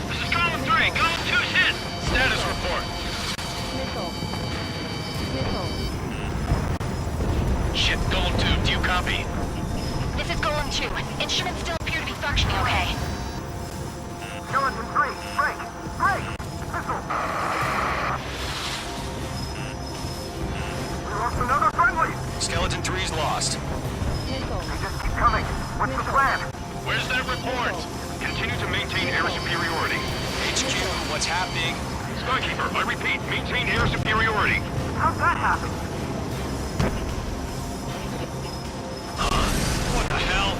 This is Golem 3, Golem 2's hit! Status report. Shit, Golem 2, do you copy? This is Golem 2. Instruments still appear to be functioning okay. Skeleton 3, break! Break! Missile! We lost another friendly! Skeleton 3's lost. They just keep coming. What's the plan? Where's that report? Continue to maintain air superiority. HQ, what's happening? Skykeeper, I repeat, maintain air superiority. How'd that happen? What the hell?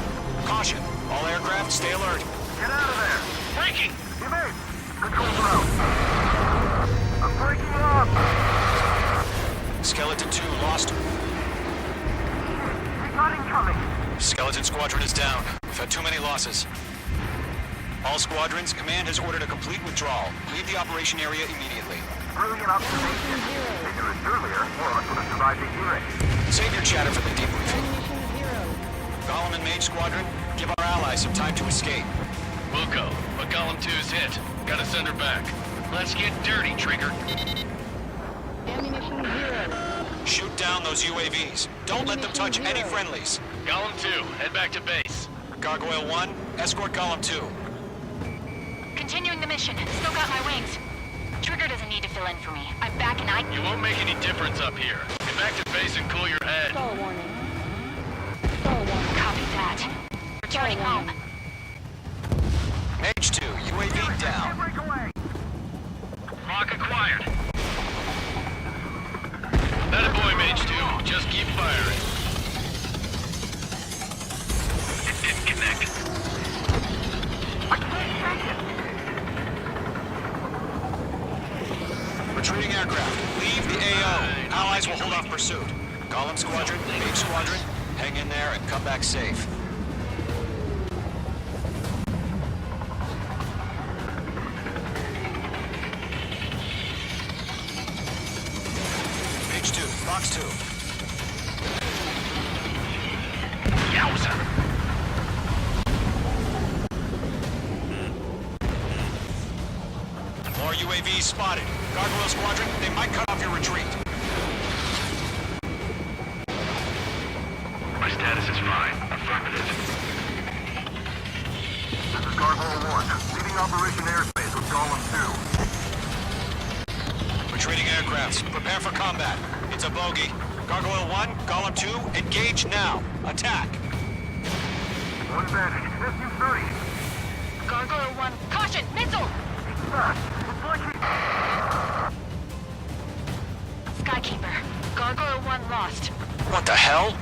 Caution. All aircraft, stay alert. Get out of there! Breaking! Evade! Controls are out. I'm breaking up! Skeleton 2 lost. He's not incoming! Skeleton Squadron is down. We've had too many losses. All squadrons, command has ordered a complete withdrawal. Leave the operation area immediately. Brilliant observation. Ignorant earlier, more of us would have survived the hearing. Save your chatter for the debriefing. Golem and Mage Squadron, give our allies some time to escape. We'll go, but Golem 2's hit. Gotta send her back. Let's get dirty, Trigger. Shoot down those UAVs. Don't let them touch any friendlies. Golem 2, head back to base. Gargoyle 1, escort Golem 2. Continuing the mission. Still got my wings. Trigger doesn't need to fill in for me. I'm back and You won't make any difference up here. Get back to base and cool your head. Copy that. Returning home. Mage 2, UAV down. Break away! Lock acquired. That a boy, Mage 2. Just keep firing. It didn't connect. I can't take it! Retreating aircraft, leave the AO. Allies will hold off pursuit. Golem Squadron, Mage Squadron, hang in there and come back safe. Mage 2, Fox 2. Yowza! More UAVs spotted. Gargoyle Squadron, they might cut off your retreat. My status is fine. Affirmative. This is Gargoyle 1, leading Operation Airspace with Golem 2. Retreating aircrafts, prepare for combat. It's a bogey. Gargoyle 1, Golem 2, engage now. Attack. One advantage, SU-30. Gargoyle 1. Caution! Missile! It's fast. It's like he... Skykeeper. Gargoyle 1 lost. What the hell?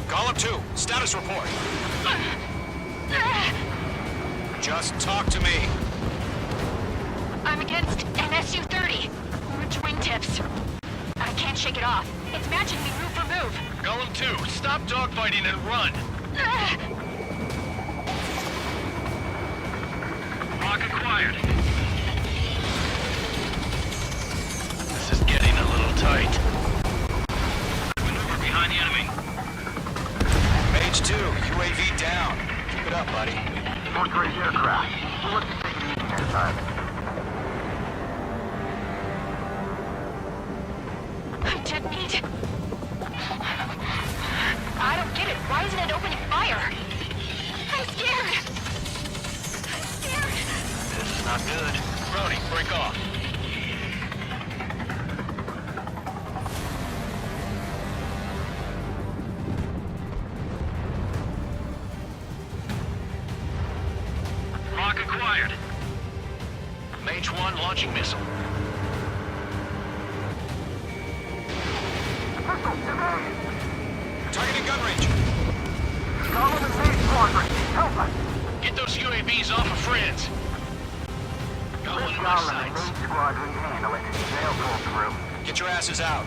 Golem 2, status report. Just talk to me. I'm against an SU-30. Orange wingtips. I can't shake it off. It's matching me move for move. Golem 2, stop dogfighting and run. Lock acquired. This is getting a little tight. Maneuver behind the enemy. Mage 2, UAV down. Keep it up, buddy. Fourth-grade aircraft. We'll let you take it easy next time. I didn't need it. I don't get it. Why isn't it opening fire? I'm scared. I'm scared. This is not good. Brody, break off. Lock acquired. Mage 1 launching missile. Missile evade! Targeting gun range. Column and Mage Squadron, help us! Get those UAVs off of friends. Got one Let in my Column and sights. Mage Squadron handle it. They'll pull through. Get your asses out.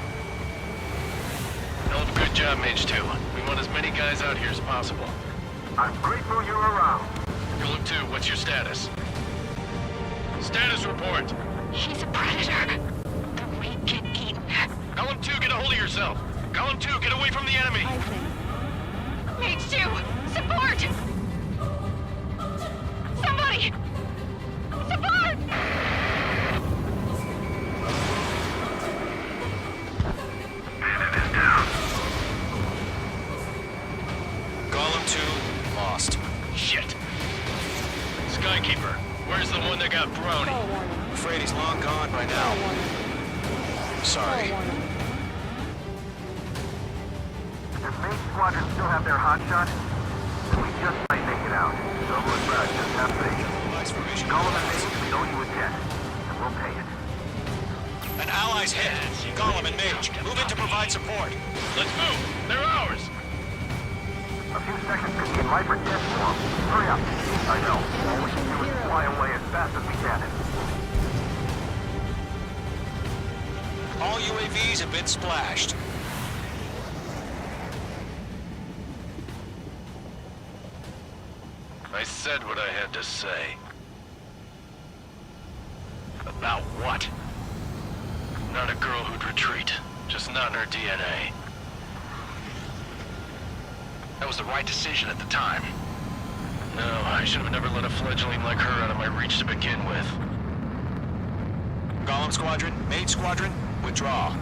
Hell of a good job, Mage 2. We want as many guys out here as possible. I'm grateful you're around. Golem 2, what's your status? Status report. He's a predator. The weak get eaten. Golem 2, get a hold of yourself. Golem 2, get away from the enemy. Mage 2, support! Somebody! Support! Bandit is down. Golem 2, lost. Shit. Skykeeper, where's the one that got brony? Afraid he's long gone by now. Sorry. Does Mage Squadron still have their hotshot? We just might make it out. So look back, just have faith. Nice formation. Column and Mage, we owe you a debt. And we'll pay it. An ally's hit. Golem and Mage, move in to provide support. Let's move. They're ours. A few seconds could mean life or death for them. Hurry up. I know. All we can do is fly away as fast as we can. All UAVs have been splashed. I said what I had to say. About what? Not a girl who'd retreat. Just not in her DNA. That was the right decision at the time. No, I should have never let a fledgling like her out of my reach to begin with. Golem Squadron, Mage Squadron, withdraw.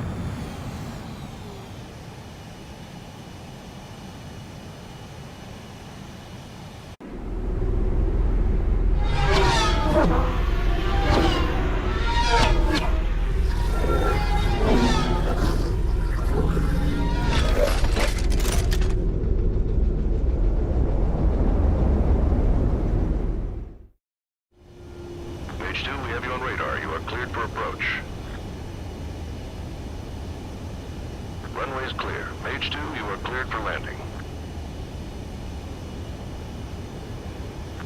Mage 2, we have you on radar. You are cleared for approach. Runway is clear. Mage 2, you are cleared for landing.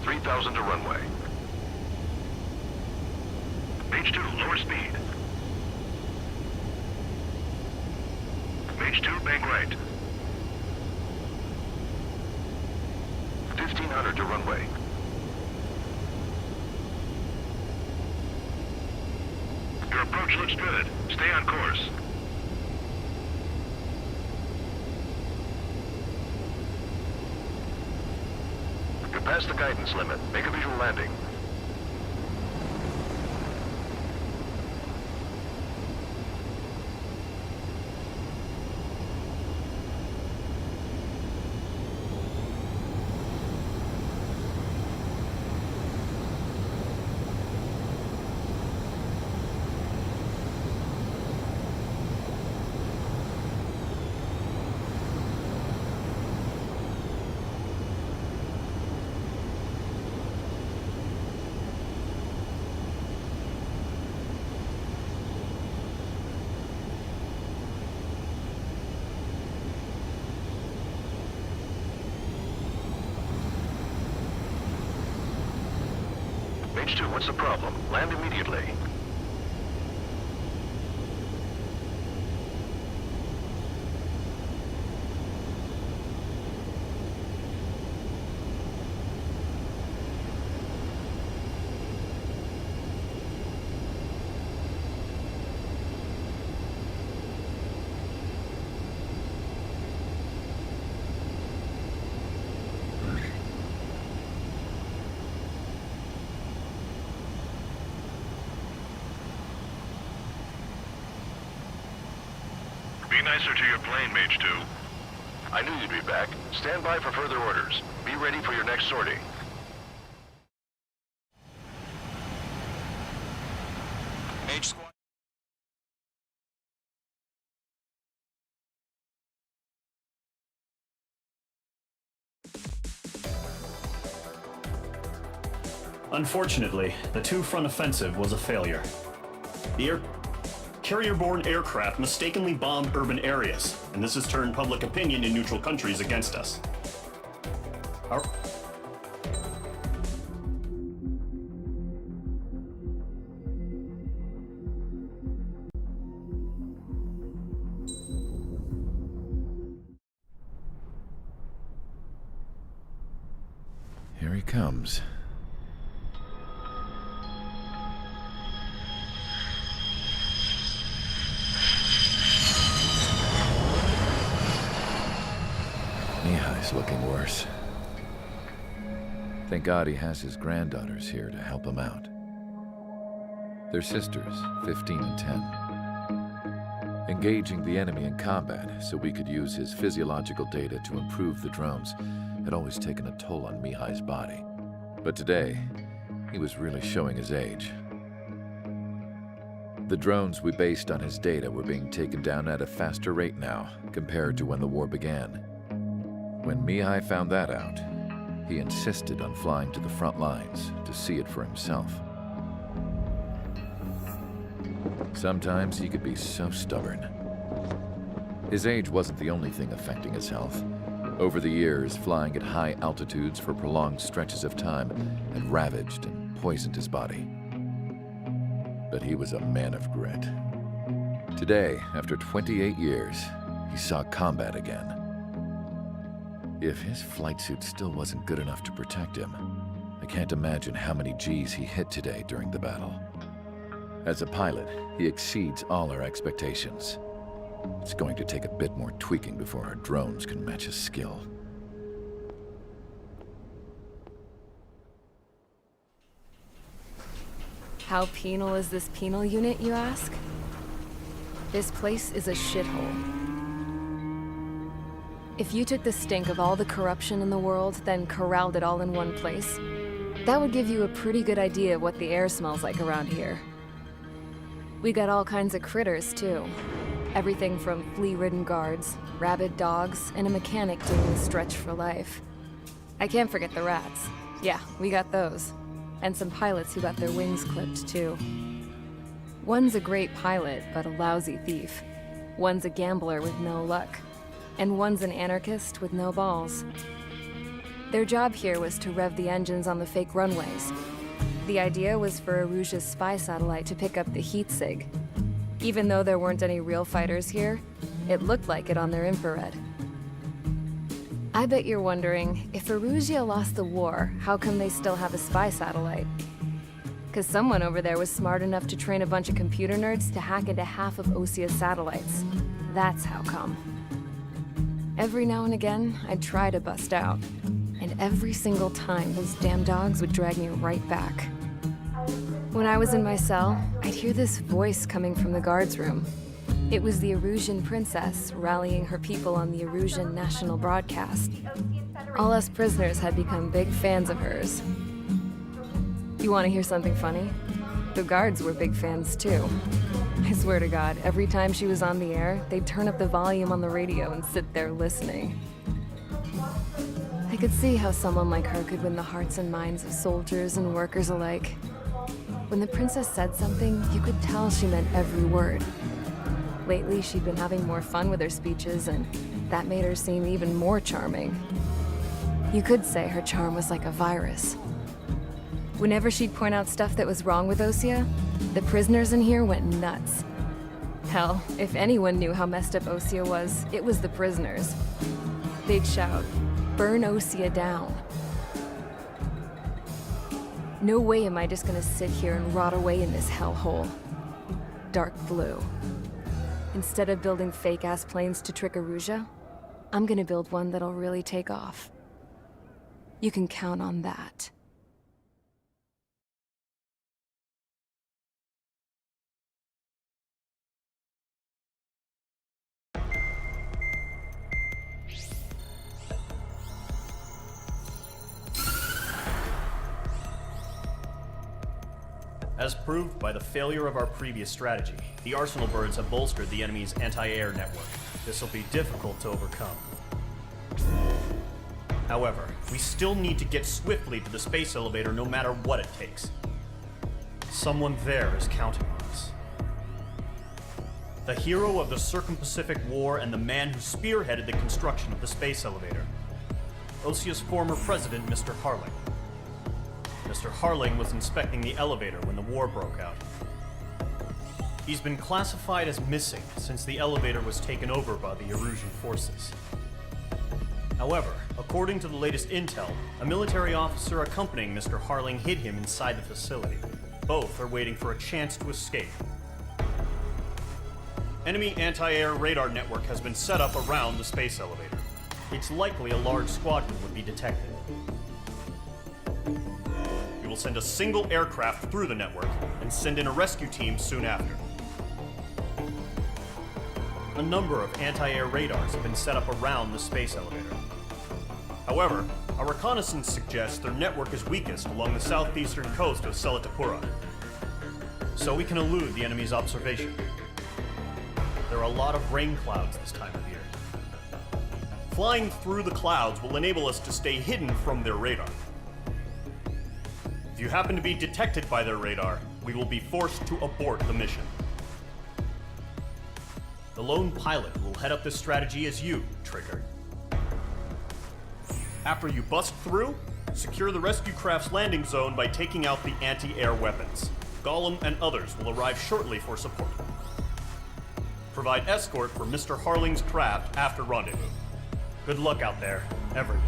3,000 to runway. Mage 2, lower speed. Mage 2, bank right. 1,500 to runway. Your approach looks good. Stay on course. You're past the guidance limit. Make a visual landing. Mage 2, what's the problem? Land immediately. nicer to your plane, Mage 2. I knew you'd be back. Stand by for further orders. Be ready for your next sortie. Mage Squad. Unfortunately, the two-front offensive was a failure. The carrier-borne aircraft mistakenly bombed urban areas, and this has turned public opinion in neutral countries against us. Here he comes. Mihai's looking worse. Thank God he has his granddaughters here to help him out. They're sisters, 15 and 10. Engaging the enemy in combat so we could use his physiological data to improve the drones had always taken a toll on Mihai's body. But today, he was really showing his age. The drones we based on his data were being taken down at a faster rate now compared to when the war began. When Mihai found that out, he insisted on flying to the front lines to see it for himself. Sometimes he could be so stubborn. His age wasn't the only thing affecting his health. Over the years, flying at high altitudes for prolonged stretches of time had ravaged and poisoned his body. But he was a man of grit. Today, after 28 years, he saw combat again. If his flight suit still wasn't good enough to protect him, I can't imagine how many G's he hit today during the battle. As a pilot, he exceeds all our expectations. It's going to take a bit more tweaking before our drones can match his skill. How penal is this penal unit, you ask? This place is a shithole. If you took the stink of all the corruption in the world, then corralled it all in one place, that would give you a pretty good idea of what the air smells like around here. We got all kinds of critters, too. Everything from flea-ridden guards, rabid dogs, and a mechanic doing the stretch for life. I can't forget the rats. Yeah, we got those. And some pilots who got their wings clipped, too. One's a great pilot, but a lousy thief. One's a gambler with no luck. And one's an anarchist with no balls. Their job here was to rev the engines on the fake runways. The idea was for Erusia's spy satellite to pick up the heat sig. Even though there weren't any real fighters here, it looked like it on their infrared. I bet you're wondering, if Erusia lost the war, how come they still have a spy satellite? Because someone over there was smart enough to train a bunch of computer nerds to hack into half of Osia's satellites. That's how come. Every now and again, I'd try to bust out. And every single time, those damn dogs would drag me right back. When I was in my cell, I'd hear this voice coming from the guards room. It was the Erusian princess rallying her people on the Erusian national broadcast. All us prisoners had become big fans of hers. You want to hear something funny? The guards were big fans too. I swear to God, every time she was on the air, they'd turn up the volume on the radio and sit there listening. I could see how someone like her could win the hearts and minds of soldiers and workers alike. When the princess said something, you could tell she meant every word. Lately, she'd been having more fun with her speeches, and that made her seem even more charming. You could say her charm was like a virus. Whenever she'd point out stuff that was wrong with Osia, the prisoners in here went nuts. Hell, if anyone knew how messed up Osia was, it was the prisoners. They'd shout, "Burn Osia down." No way am I just gonna sit here and rot away in this hellhole. Dark blue. Instead of building fake-ass planes to trick Erusia, I'm gonna build one that'll really take off. You can count on that. As proved by the failure of our previous strategy, the Arsenal birds have bolstered the enemy's anti-air network. This will be difficult to overcome. However, we still need to get swiftly to the space elevator no matter what it takes. Someone there is counting on us. The hero of the Circum-Pacific War and the man who spearheaded the construction of the space elevator. Osia's former president, Mr. Harling. Mr. Harling was inspecting the elevator when the war broke out. He's been classified as missing since the elevator was taken over by the Erusian forces. However, according to the latest intel, a military officer accompanying Mr. Harling hid him inside the facility. Both are waiting for a chance to escape. Enemy anti-air radar network has been set up around the space elevator. It's likely a large squadron would be detected. We will send a single aircraft through the network and send in a rescue team soon after. A number of anti-air radars have been set up around the space elevator. However, our reconnaissance suggests their network is weakest along the southeastern coast of Selatapura, so we can elude the enemy's observation. There are a lot of rain clouds this time of year. Flying through the clouds will enable us to stay hidden from their radar. If you happen to be detected by their radar, we will be forced to abort the mission. The lone pilot who will head up this strategy is you, Trigger. After you bust through, secure the rescue craft's landing zone by taking out the anti-air weapons. Gollum and others will arrive shortly for support. Provide escort for Mr. Harling's craft after rendezvous. Good luck out there, everyone.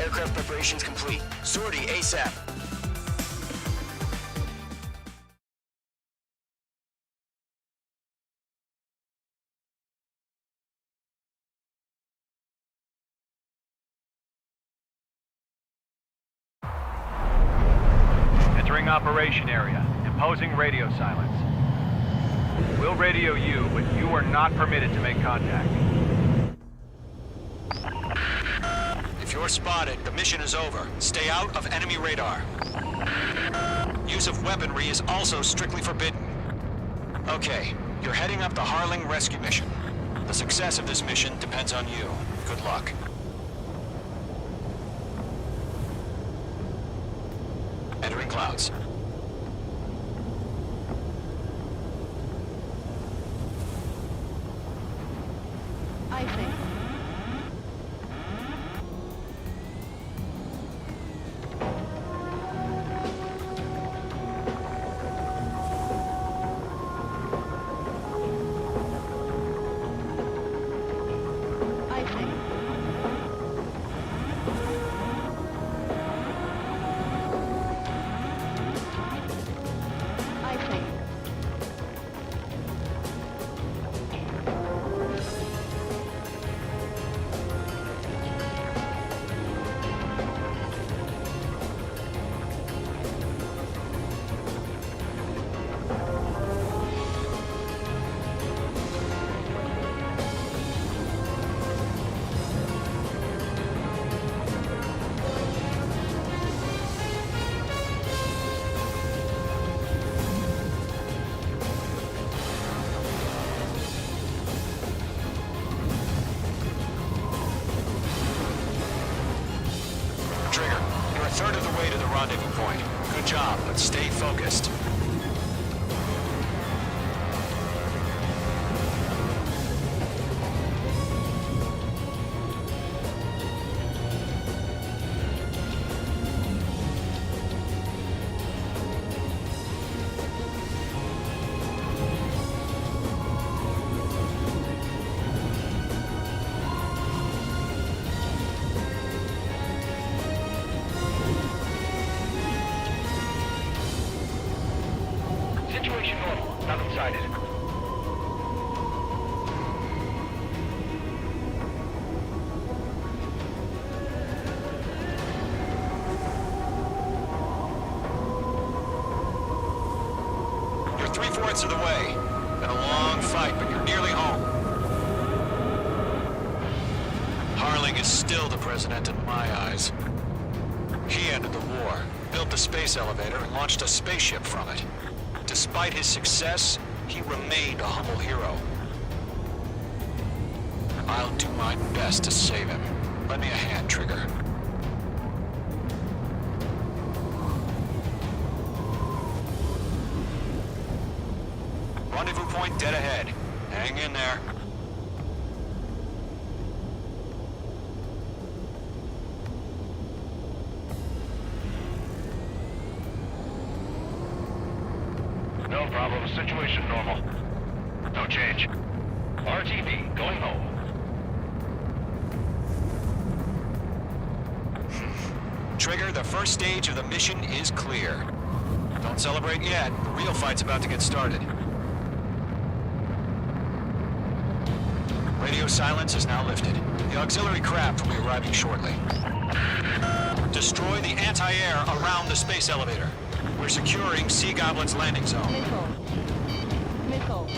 Aircraft preparations complete. Sortie ASAP. Entering operation area. Imposing radio silence. We'll radio you, but you are not permitted to make contact. If you're spotted, the mission is over. Stay out of enemy radar. Use of weaponry is also strictly forbidden. Okay, you're heading up the Harling rescue mission. The success of this mission depends on you. Good luck. Entering clouds. I think. A third of the way to the rendezvous point. Good job, but stay focused. Situation normal. Nothing sighted. You're 3/4 of the way. Been a long fight, but you're nearly home. Harling is still the president in my eyes. He ended the war, built the space elevator, and launched a spaceship from it. Despite his success, he remained a humble hero. I'll do my best to save him. Lend me a hand, Trigger. Rendezvous point dead ahead. Hang in there. No problem. Situation normal. No change. RTV, going home. Trigger, the first stage of the mission is clear. Don't celebrate yet. The real fight's about to get started. Radio silence is now lifted. The auxiliary craft will be arriving shortly. Destroy the anti-air around the space elevator. We're securing Sea Goblin's landing zone. Missile.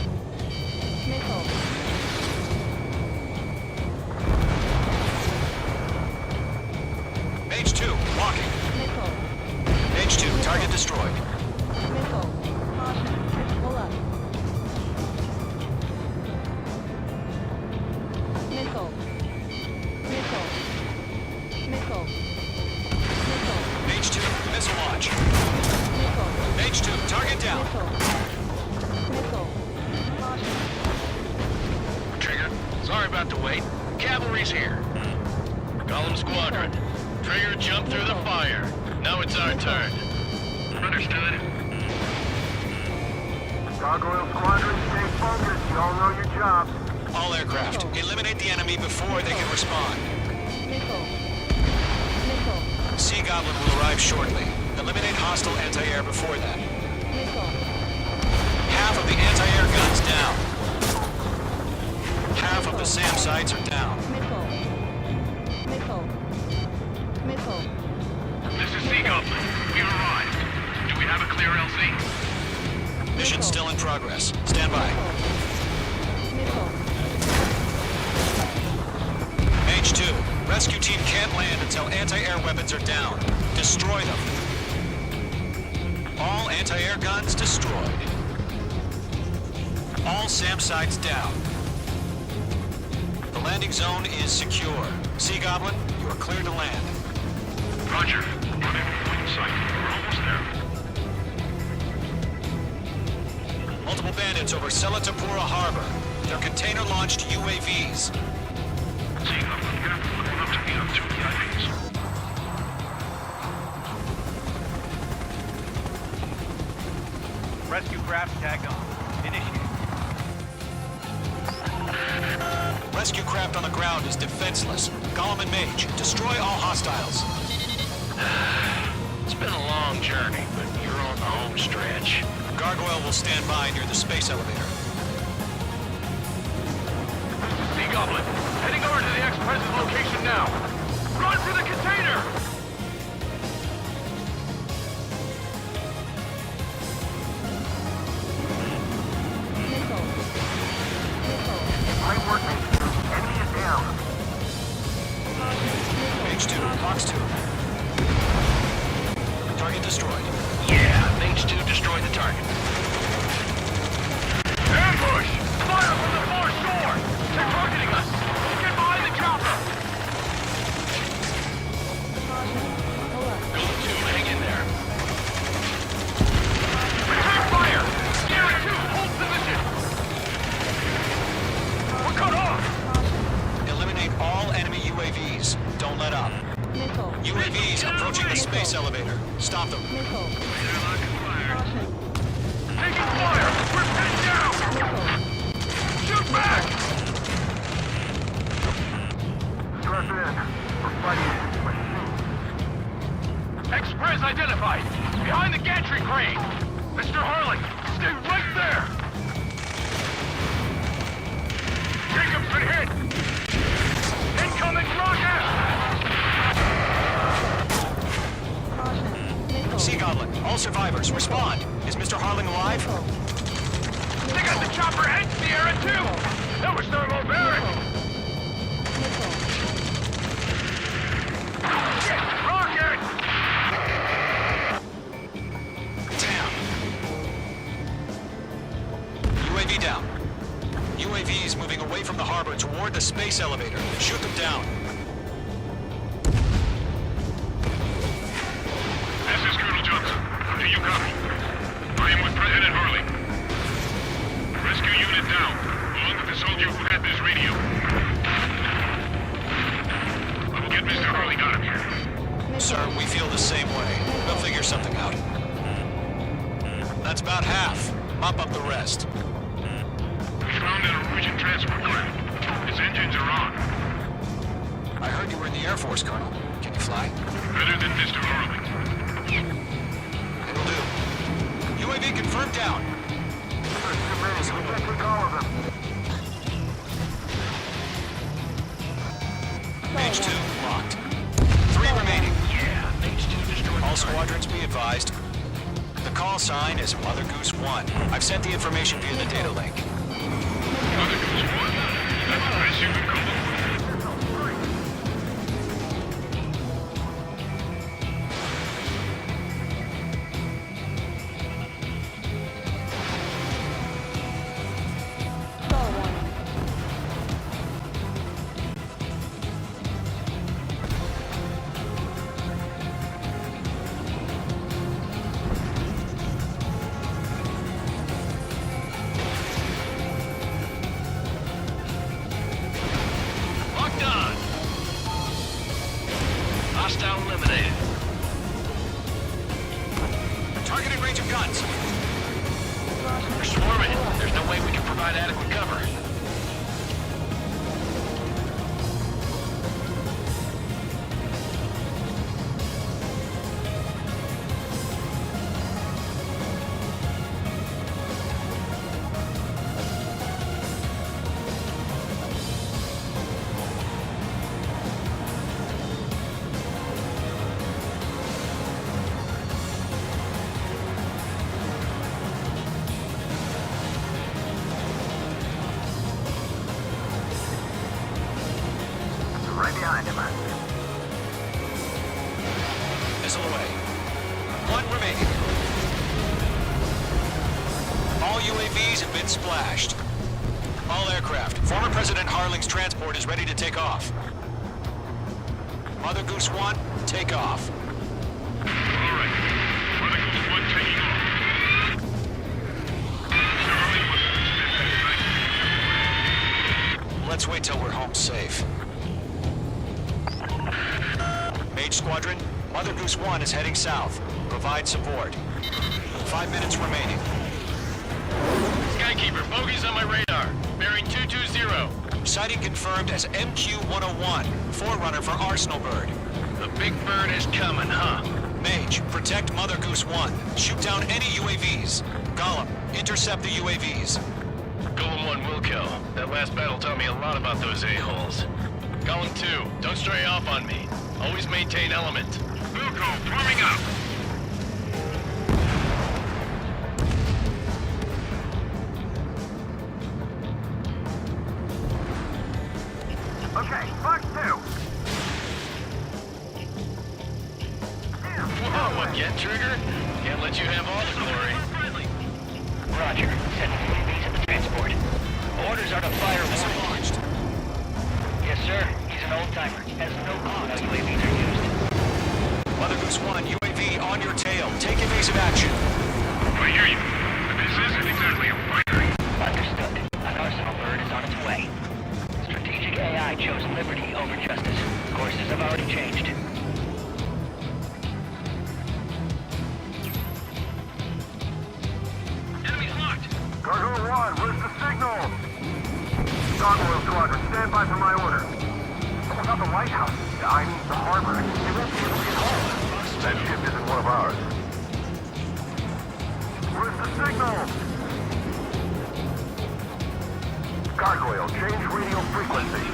Mage 2, walking. Mage 2, target destroyed. Missile. Caution. Pull up. Missile. Mage 2, missile launch. Mage 2, target down. Trigger, sorry about the wait. Cavalry's here. Column Squadron. Trigger jumped through the fire. Now it's our turn. Understood. Gargoyle Squadron, stay focused. You all know your jobs. All aircraft, eliminate the enemy before they can respond. Missile. Sea Goblin will arrive shortly. Eliminate hostile anti-air before that. Half of the anti-air guns down. Half of the SAM sites are down. This is Sea Goblin. We've arrived. Do we have a clear LZ? Mission still in progress. Stand by. Mage 2, rescue team can't land until anti-air weapons are down. Destroy them. All anti-air guns destroyed. All SAM sites down. The landing zone is secure. Sea Goblin, you are clear to land. Roger. Running point sight. We're almost there. Multiple bandits over Selatapura Harbor. They're container-launched UAVs. Sea Goblin, you're going up to me on 2 VIPs. Rescue craft tagged on. Initiate. Rescue craft on the ground is defenseless. Gollum and Mage, destroy all hostiles. It's been a long journey, but you're on the home stretch. Gargoyle will stand by near the space elevator. Sea Goblin, heading over to the ex-president location now. Run for the container! I'm working. Enemy is down. Mage 2, Box 2. Target destroyed. Yeah, Mage 2 destroyed the target. Ambush! Fire from the far shore! They're targeting us! Get behind the chopper! Gold 2, hang in there. Return fire! Sierra 2, hold position! We're cut off! Eliminate all enemy UAVs. Don't let up. UAVs approaching the space elevator. Stop them. Taking fire! We're pinned down! Shoot back! Press in. We're fighting machine. Express identified! Behind the gantry crane! Mr. Harley, stay right there! Jacob's been hit! Incoming rocket! Sea Goblin, all survivors, respond. Is Mr. Harling alive? They got the chopper and Sierra too! That was thermobaric! Shit! Rocket! Damn. UAV down. UAVs moving away from the harbor toward the space elevator. Shoot them down. This is Colonel Johnson. Do you copy? I am with President Harley. Rescue unit down, along with the soldier who had this radio. I will get Mr. Harley out of here. Sir, we feel the same way. We'll figure something out. That's about half. Mop up the rest. We found an Norwegian transport craft. Its engines are on. I heard you were in the Air Force, Colonel. Can you fly? Better than Mr. Harley. It'll do. UAV confirmed down. There's too many. We can't take all of them. Mage 2 locked. 3 remaining. Yeah, Mage 2 destroyed All the target. squadrons be advised. The call sign is Mother Goose 1. I've sent the information via the data link. Mother Goose 1. That's the best you can come up with. Locked on. Hostile eliminated. Targeted range of guns. They're swarming. There's no way we can provide adequate cover. UAVs have been splashed. All aircraft, former President Harling's transport is ready to take off. Mother Goose 1, take off. All right. Mother Goose 1 taking off. Let's wait till we're home safe. Mage Squadron, Mother Goose 1 is heading south. Provide support. 5 minutes remaining. Skykeeper, bogey's on my radar. Bearing 220. Sighting confirmed as MQ-101, forerunner for Arsenal Bird. The big bird is coming, huh? Mage, protect Mother Goose 1. Shoot down any UAVs. Gollum, intercept the UAVs. Golem 1 will kill. That last battle taught me a lot about those a-holes. Golem 2, don't stray off on me. Always maintain element. Wilco, forming up. Okay, Fox 2. Whoa, again, Trigger? Can't let you have all the glory. Roger. Sending UAVs at the transport. Orders are to fire one. Launched. Yes, sir. He's an old-timer. Has no clue how UAVs are used. Mother Goose 1, UAV on your tail. Take evasive action. I hear you. But this isn't exactly a fighter. Understood. An Arsenal Bird is on its way. Strategic AI chose liberty over justice. Courses have already changed. Enemy's locked. Cargo 1, where's the signal? Gargoyle Squadron, stand by for my order. What about the lighthouse? I mean the harbor. They won't be able to get home. That ship isn't one of ours. Where's the signal? Gargoyle, change radio frequency.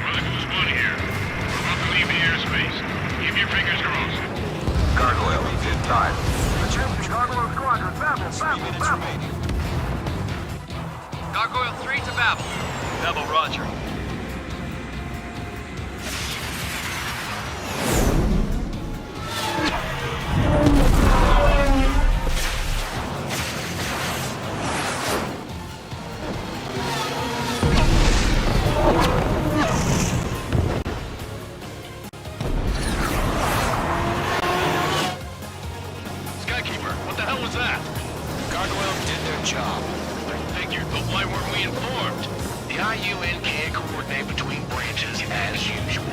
Mother Goose 1 here. We're about to leave the airspace. Keep your fingers crossed. Gargoyle, he's inside. Attention, Gargoyle Squadron, Babel, Babel, Babel. Gargoyle 3 to Babel. Babel, roger. Skykeeper, what the hell was that? Gargoyle did their job. I figured, but why weren't we informed? The IUN can't coordinate between branches as usual.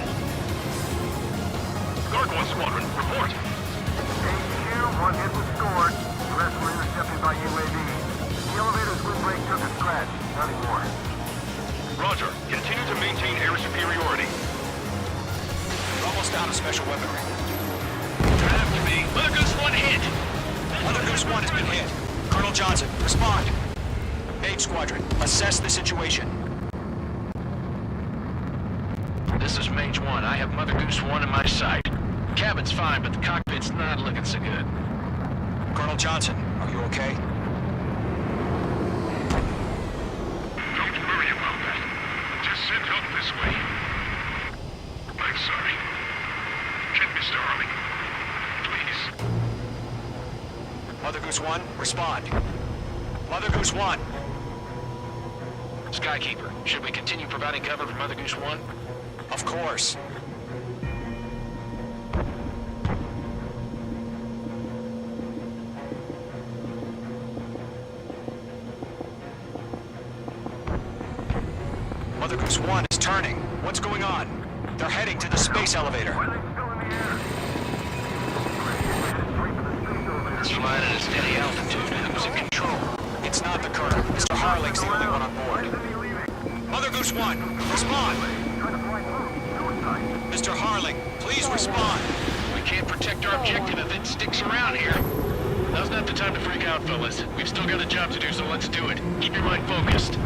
Gargoyle Squadron, report. HQ, one hit was scored. The rest were intercepted by UAV. The elevator's windbreak took a scratch. Nothing more. Roger. Continue to maintain air superiority. We're almost out of special weaponry. Have to be. Mother Goose 1 hit! Mother Goose 1 has been hit. Colonel Johnson, respond. Mage Squadron, assess the situation. This is Mage 1. I have Mother Goose 1 in my sight. Cabin's fine, but the cockpit's not looking so good. Colonel Johnson, are you okay? Don't worry about that. Just send help this way. I'm sorry. Get Mr. Harling. Please. Mother Goose 1, respond. Mother Goose 1. Skykeeper, should we continue providing cover for Mother Goose 1? Of course. Mother Goose 1 is turning. What's going on? They're heading to the space elevator. It's flying at a steady altitude. Who's in control? It's not the Colonel. Mr. Harling's the only one on board. Mother Goose 1, respond! Mr. Harling, please respond! We can't protect our objective if it sticks around here. Now's not the time to freak out, fellas. We've still got a job to do, so let's do it. Keep your mind focused.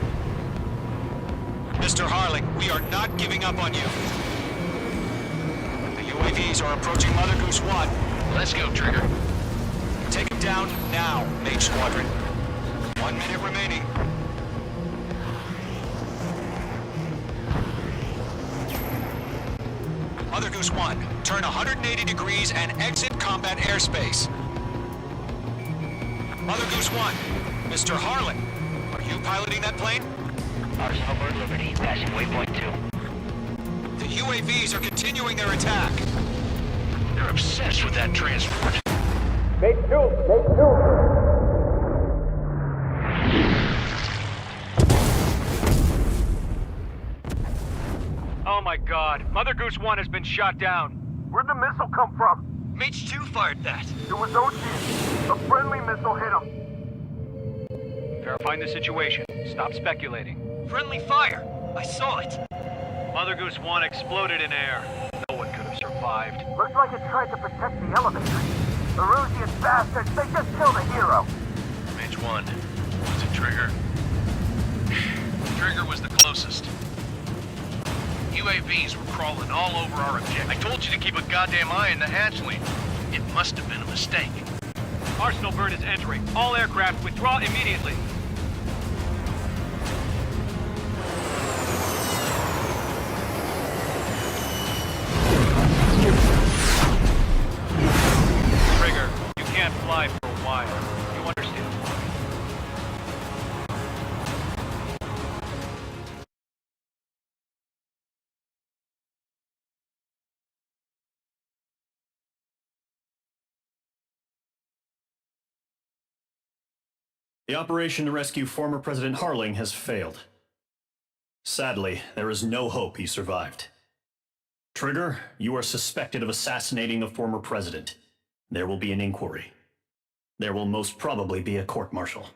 Mr. Harling, we are not giving up on you. The UAVs are approaching Mother Goose 1. Let's go, Trigger. Take him down now, Mage Squadron. 1 minute remaining. Mother Goose 1, turn 180 degrees and exit combat airspace. Mother Goose 1, Mr. Harlan, are you piloting that plane? Arsenal Bird Liberty, passing waypoint 2. The UAVs are continuing their attack. They're obsessed with that transport. Mage 2! Mage 2! Oh my god, Mother Goose 1 has been shot down. Where'd the missile come from? Mage 2 fired that. It was Ocean. A friendly missile hit him. Verifying the situation. Stop speculating. Friendly fire! I saw it! Mother Goose 1 exploded in air. No one could have survived. Looks like it tried to protect the elevator. The Rusian bastards, they just killed a hero. Mage 1. Was it Trigger? Trigger was the closest. UAVs were crawling all over our objective. I told you to keep a goddamn eye on the hatchling. It must have been a mistake. Arsenal Bird is entering. All aircraft withdraw immediately. Trigger, you can't fly for a while. You understand? The operation to rescue former President Harling has failed. Sadly, there is no hope he survived. Trigger, you are suspected of assassinating the former president. There will be an inquiry. There will most probably be a court-martial.